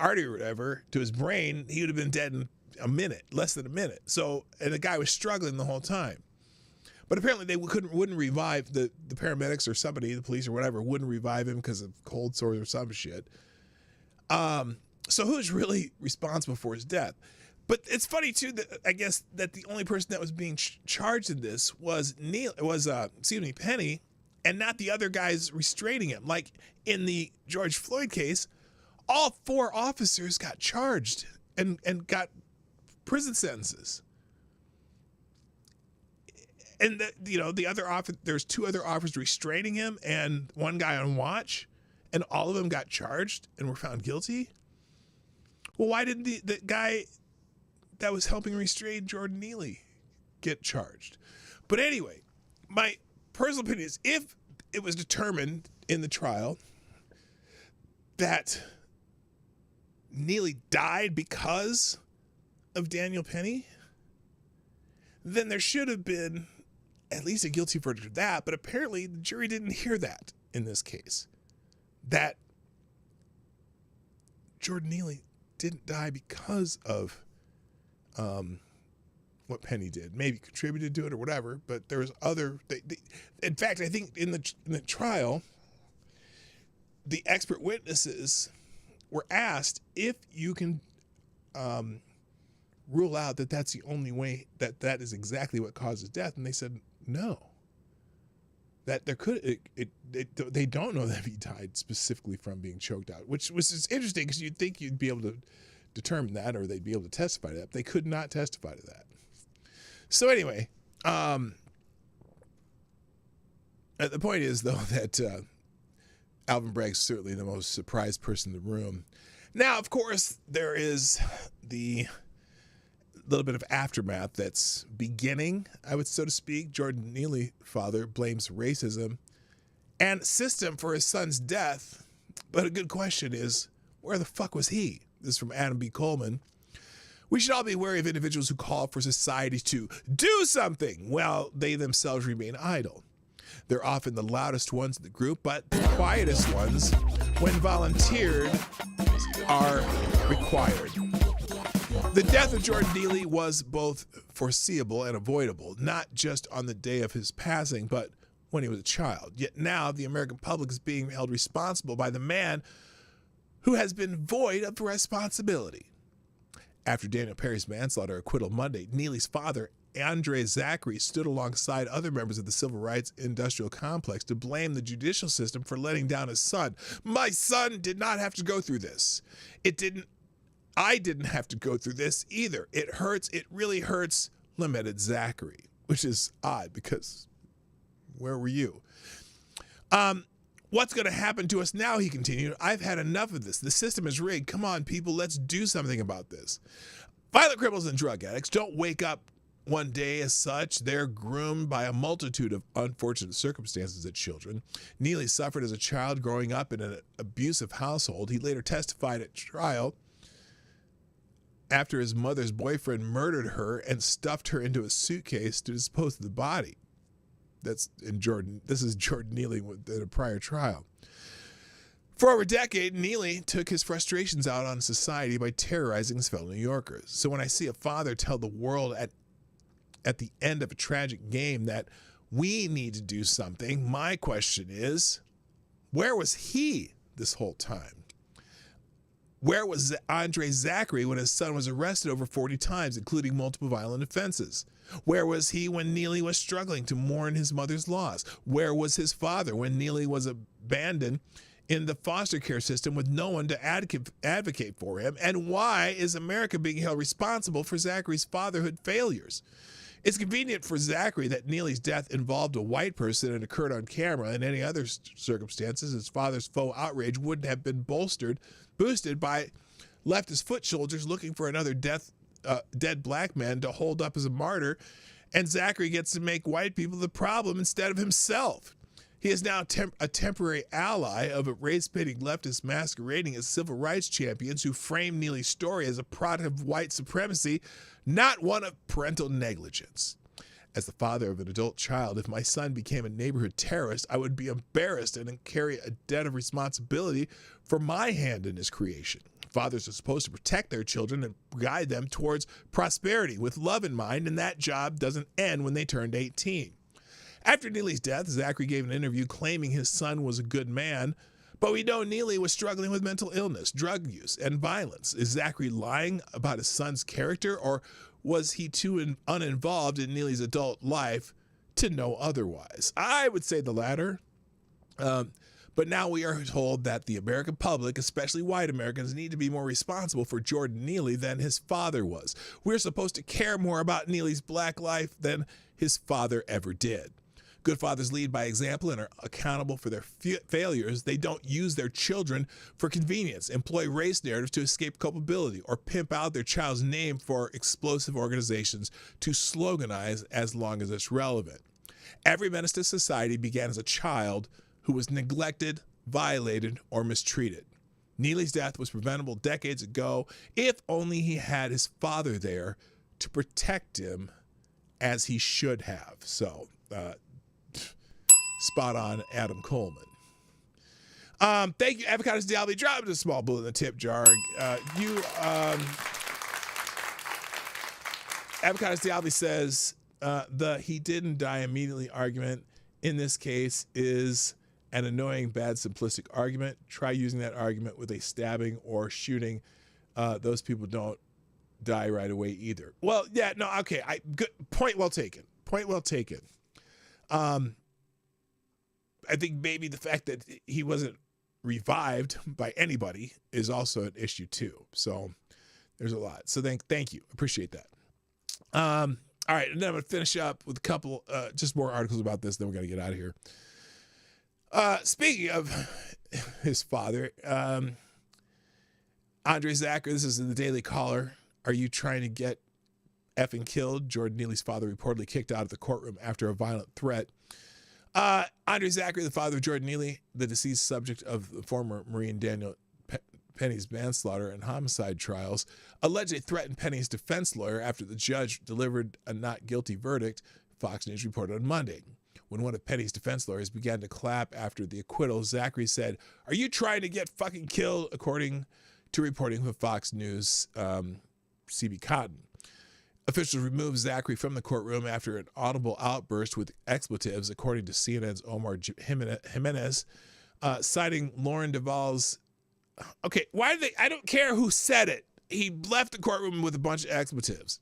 artery or whatever to his brain, he would have been dead in a minute, less than a minute. So, and the guy was struggling the whole time. But apparently they wouldn't revive the paramedics or somebody, the police or whatever, wouldn't revive him because of cold sores or some shit. So who's really responsible for his death? But it's funny too that I guess that the only person that was being charged in this was Penny, and not the other guys restraining him. Like in the George Floyd case, all 4 officers got charged and got prison sentences. And the other there's 2 other officers restraining him and 1 guy on watch, and all of them got charged and were found guilty. Well, why didn't the guy that was helping restrain Jordan Neely get charged? But anyway, my personal opinion is, if it was determined in the trial that Neely died because of Daniel Penny, then there should have been at least a guilty verdict of that. But apparently the jury didn't hear that in this case, that Jordan Neely didn't die because of what Penny did. Maybe contributed to it or whatever, but there was other. In fact, I think in the trial, the expert witnesses were asked if you can rule out that that's the only way, that is exactly what causes death, and they said no. That there could they don't know that he died specifically from being choked out, which was just interesting, because you'd think you'd be able to determine that, or they'd be able to testify to that. They could not testify to that. So anyway, the point is, though, that Alvin Bragg's certainly the most surprised person in the room. Now, of course, there is the little bit of aftermath that's beginning, I would so to speak. Jordan Neely, father, blames racism and system for his son's death. But a good question is, where the fuck was he? This is from Adam B. Coleman. We should all be wary of individuals who call for society to do something while they themselves remain idle. They're often the loudest ones in the group, but the quietest ones, when volunteered, are required. The death of Jordan Neely was both foreseeable and avoidable, not just on the day of his passing, but when he was a child. Yet now the American public is being held responsible by the man who has been void of responsibility. After Daniel Perry's manslaughter acquittal Monday, Neely's father, Andre Zachary, stood alongside other members of the civil rights industrial complex to blame the judicial system for letting down his son. My son did not have to go through this. I didn't have to go through this either. It hurts. It really hurts, lamented Zachary, which is odd, because where were you? What's going to happen to us now, he continued. I've had enough of this. The system is rigged. Come on, people, let's do something about this. Violent criminals and drug addicts don't wake up one day as such. They're groomed by a multitude of unfortunate circumstances as children. Neely suffered as a child growing up in an abusive household. He later testified at trial after his mother's boyfriend murdered her and stuffed her into a suitcase to dispose of the body. This is Jordan Neely in a prior trial. For over a decade, Neely took his frustrations out on society by terrorizing his fellow New Yorkers. So when I see a father tell the world at the end of a tragic game that we need to do something, my question is, where was he this whole time? Where was Andre Zachary when his son was arrested over 40 times, including multiple violent offenses? Where was he when Neely was struggling to mourn his mother's loss? Where was his father when Neely was abandoned in the foster care system with no one to advocate for him? And why is America being held responsible for Zachary's fatherhood failures? It's convenient for Zachary that Neely's death involved a white person and occurred on camera. In any other circumstances, his father's faux outrage wouldn't have been boosted by leftist foot soldiers looking for another dead black man to hold up as a martyr, and Zachary gets to make white people the problem instead of himself. He is now a temporary ally of a race-baiting leftist masquerading as civil rights champions who frame Neely's story as a product of white supremacy, not one of parental negligence. As the father of an adult child, if my son became a neighborhood terrorist, I would be embarrassed and carry a debt of responsibility for my hand in his creation. Fathers are supposed to protect their children and guide them towards prosperity with love in mind, and that job doesn't end when they turned 18. After Neely's death, Zachary gave an interview claiming his son was a good man, but we know Neely was struggling with mental illness, drug use, and violence. Is Zachary lying about his son's character, or was he too uninvolved in Neely's adult life to know otherwise? I would say the latter. But now we are told that the American public, especially white Americans, need to be more responsible for Jordan Neely than his father was. We're supposed to care more about Neely's black life than his father ever did. Good fathers lead by example and are accountable for their failures. They don't use their children for convenience, employ race narratives to escape culpability, or pimp out their child's name for explosive organizations to sloganize as long as it's relevant. Every menace to society began as a child who was neglected, violated, or mistreated. Neely's death was preventable decades ago if only he had his father there to protect him as he should have. So, spot on, Adam Coleman. Thank you, Avocados Dialby. Drop a small bullet in the tip jar. Avocados Dialby says the he didn't die immediately argument in this case is an annoying, bad, simplistic argument. Try using that argument with a stabbing or shooting. Those people don't die right away either. Well, yeah, no, okay. Good point. Well taken. Point well taken. I think maybe the fact that he wasn't revived by anybody is also an issue too. So there's a lot. So thank you. Appreciate that. All right, and then I'm gonna finish up with a couple, just more articles about this. Then we're gonna get out of here. Speaking of his father, Andre Zachary, this is in the Daily Caller. Are you trying to get effing killed? Jordan Neely's father reportedly kicked out of the courtroom after a violent threat. Andre Zachary, the father of Jordan Neely, the deceased subject of the former Marine Daniel Penny's manslaughter and homicide trials, allegedly threatened Penny's defense lawyer after the judge delivered a not guilty verdict, Fox News reported on Monday. When one of Penny's defense lawyers began to clap after the acquittal, Zachary said, "Are you trying to get fucking killed?" according to reporting from Fox News, CB Cotton. Officials removed Zachary from the courtroom after an audible outburst with expletives, according to CNN's Omar Jimenez, citing Lauren Duvall's. Okay, why did they? I don't care who said it. He left the courtroom with a bunch of expletives.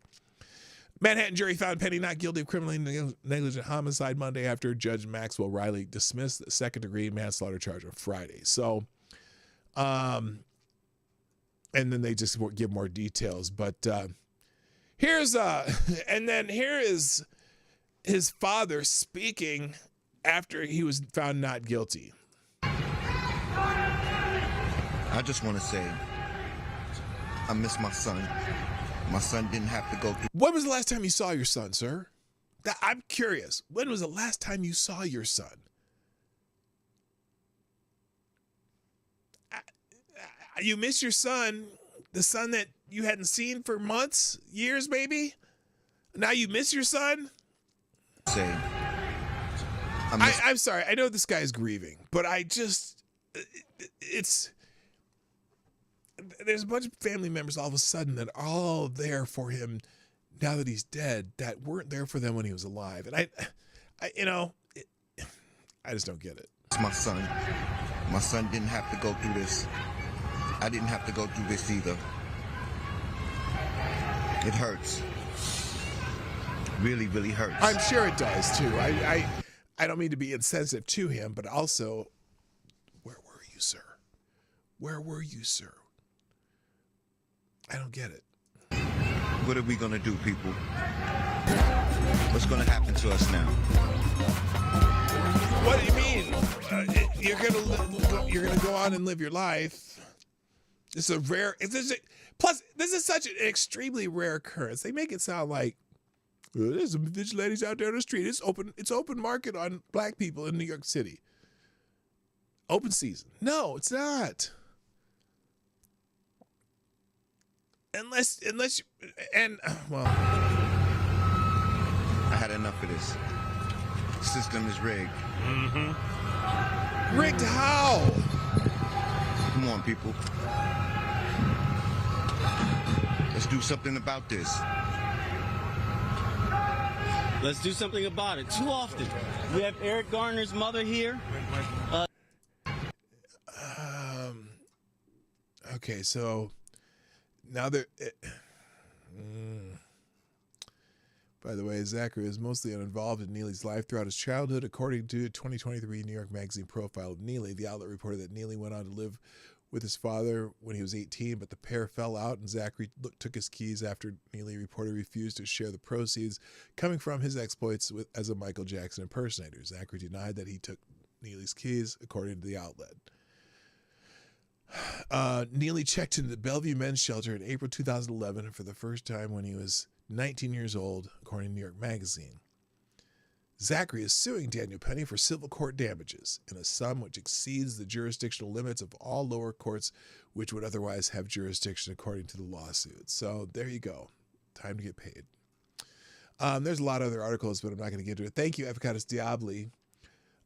Manhattan jury found Penny not guilty of criminally negligent homicide Monday after Judge Maxwell Riley dismissed the second-degree manslaughter charge on Friday. So, and then they just give more details. But here's and then here is his father speaking after he was found not guilty. I just want to say, I miss my son. My son didn't have to go through. When was the last time you saw your son, sir? I'm curious. When was the last time you saw your son? You miss your son, the son that you hadn't seen for months, years maybe? Now you miss your son? Say, I'm sorry. I know this guy is grieving, but there's a bunch of family members all of a sudden that are all there for him now that he's dead that weren't there for them when he was alive. And I just don't get it. It's my son. My son didn't have to go through this. I didn't have to go through this either. It hurts. Really, really hurts. I'm sure it does too. I don't mean to be insensitive to him, but also, where were you, sir? Where were you, sir? I don't get it. What are we gonna do, people? What's gonna happen to us now? What do you mean? You're gonna go on and live your life. It's a rare. Plus, this is such an extremely rare occurrence. They make it sound like there's some vigilantes out there on the street. It's open market on black people in New York City. Open season. No, it's not. Unless you, well, I had enough of this. The system is rigged. Mm-hmm. Rigged how? Come on, people. Let's do something about this. Let's do something about it. Too often, we have Eric Garner's mother here. Okay, so now they're. By the way, Zachary is mostly uninvolved in Neely's life throughout his childhood. According to a 2023 New York Magazine profile of Neely, the outlet reported that Neely went on to live with his father when he was 18, but the pair fell out, and Zachary took his keys after Neely reportedly refused to share the proceeds coming from his exploits as a Michael Jackson impersonator. Zachary denied that he took Neely's keys, according to the outlet. Neely checked into the Bellevue Men's Shelter in April 2011 for the first time when he was 19 years old, according to New York Magazine. Zachary is suing Daniel Penny for civil court damages in a sum which exceeds the jurisdictional limits of all lower courts which would otherwise have jurisdiction according to the lawsuit. So there you go. Time to get paid. There's a lot of other articles, but I'm not going to get to it. Thank you, Avocados Diabli.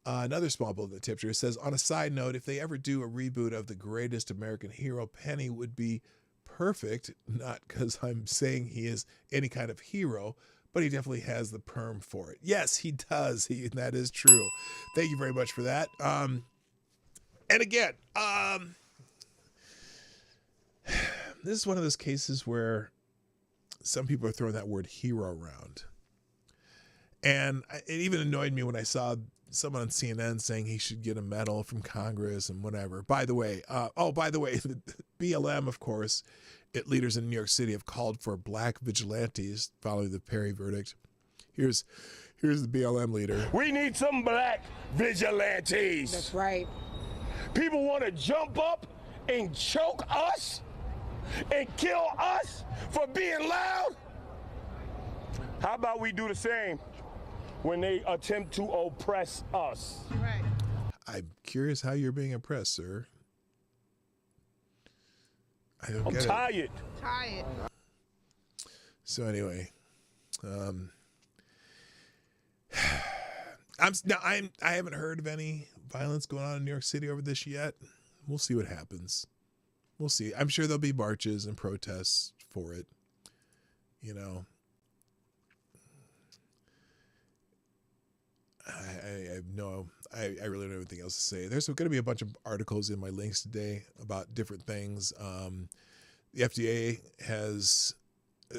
Another small bullet tipster says, on a side note, if they ever do a reboot of the greatest American hero, Penny would be perfect, not because I'm saying he is any kind of hero, but he definitely has the perm for it. Yes, he does. That is true. Thank you very much for that. And again, this is one of those cases where some people are throwing that word hero around. And it even annoyed me when I saw someone on CNN saying he should get a medal from Congress and whatever. By the way, the BLM, of course, leaders in New York City have called for black vigilantes following the Perry verdict. Here's the BLM leader. We need some black vigilantes. That's right. People want to jump up and choke us and kill us for being loud. How about we do the same when they attempt to oppress us? Right. I'm curious how you're being oppressed, sir. I'm tired. Tired. So anyway, I haven't heard of any violence going on in New York City over this yet. We'll see what happens. We'll see. I'm sure there'll be marches and protests for it. You know, I really don't have anything else to say. There's going to be a bunch of articles in my links today about different things. The FDA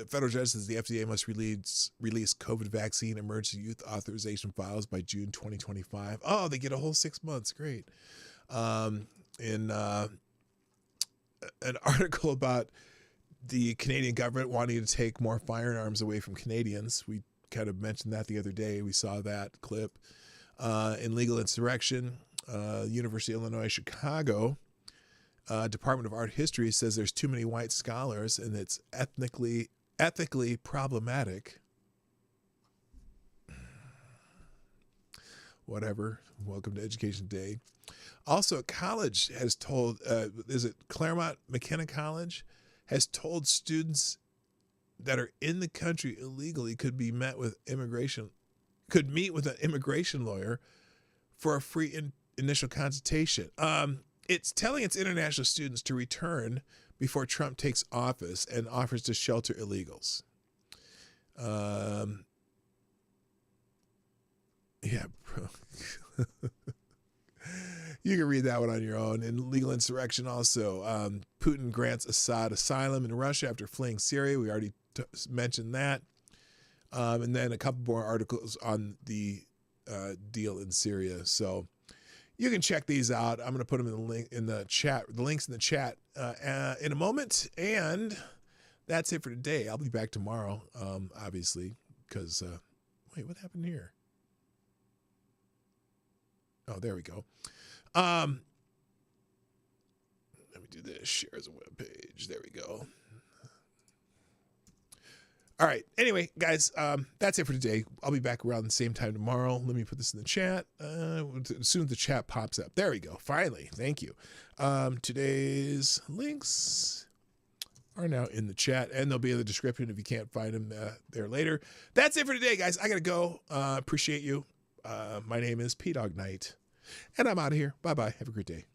federal judge says the FDA must release COVID vaccine emergency youth authorization files by June 2025. Oh, they get a whole 6 months. Great. In an article about the Canadian government wanting to take more firearms away from Canadians. We kind of mentioned that the other day. We saw that clip. In legal insurrection, University of Illinois Chicago Department of Art History says there's too many white scholars and it's ethically problematic. Whatever. Welcome to Education Day. Also, a college has told, is it Claremont McKenna College, has told students that are in the country illegally could meet with an immigration lawyer for a free initial consultation. It's telling its international students to return before Trump takes office and offers to shelter illegals. Yeah, bro. You can read that one on your own. In Legal Insurrection also, Putin grants Assad asylum in Russia after fleeing Syria. We already mentioned that. And then a couple more articles on the deal in Syria. So you can check these out. I'm going to put them in the chat, the links in the chat in a moment. And that's it for today. I'll be back tomorrow, obviously, because, wait, what happened here? Oh, there we go. Let me do this. Share as a web page. There we go. All right. Anyway, guys, that's it for today. I'll be back around the same time tomorrow. Let me put this in the chat. As soon as the chat pops up. There we go. Finally. Thank you. Today's links are now in the chat, and they'll be in the description if you can't find them there later. That's it for today, guys. I got to go. Appreciate you. My name is P-Dog Knight, and I'm out of here. Bye-bye. Have a great day.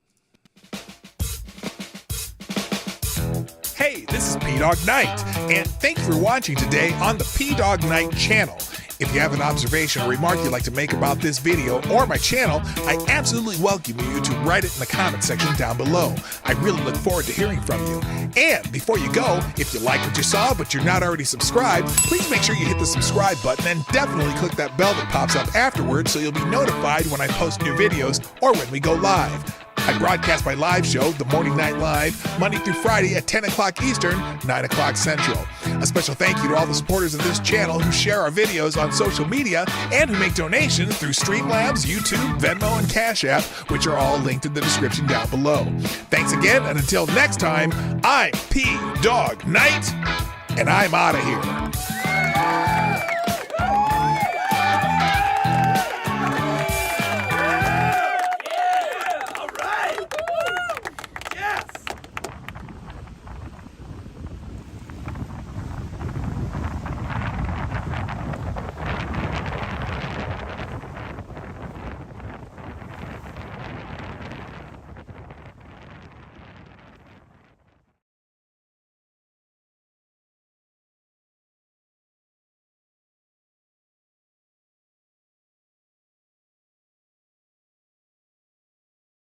Hey, this is P-Dog Knight, and thank you for watching today on the P-Dog Knight channel. If you have an observation or remark you'd like to make about this video or my channel, I absolutely welcome you to write it in the comment section down below. I really look forward to hearing from you. And before you go, if you like what you saw but you're not already subscribed, please make sure you hit the subscribe button and definitely click that bell that pops up afterwards so you'll be notified when I post new videos or when we go live. I broadcast my live show, The Morning Night Live, Monday through Friday at 10 o'clock Eastern, 9 o'clock Central. A special thank you to all the supporters of this channel who share our videos on social media and who make donations through Streamlabs, YouTube, Venmo, and Cash App, which are all linked in the description down below. Thanks again, and until next time, I'm P-Dog Knight, and I'm out of here.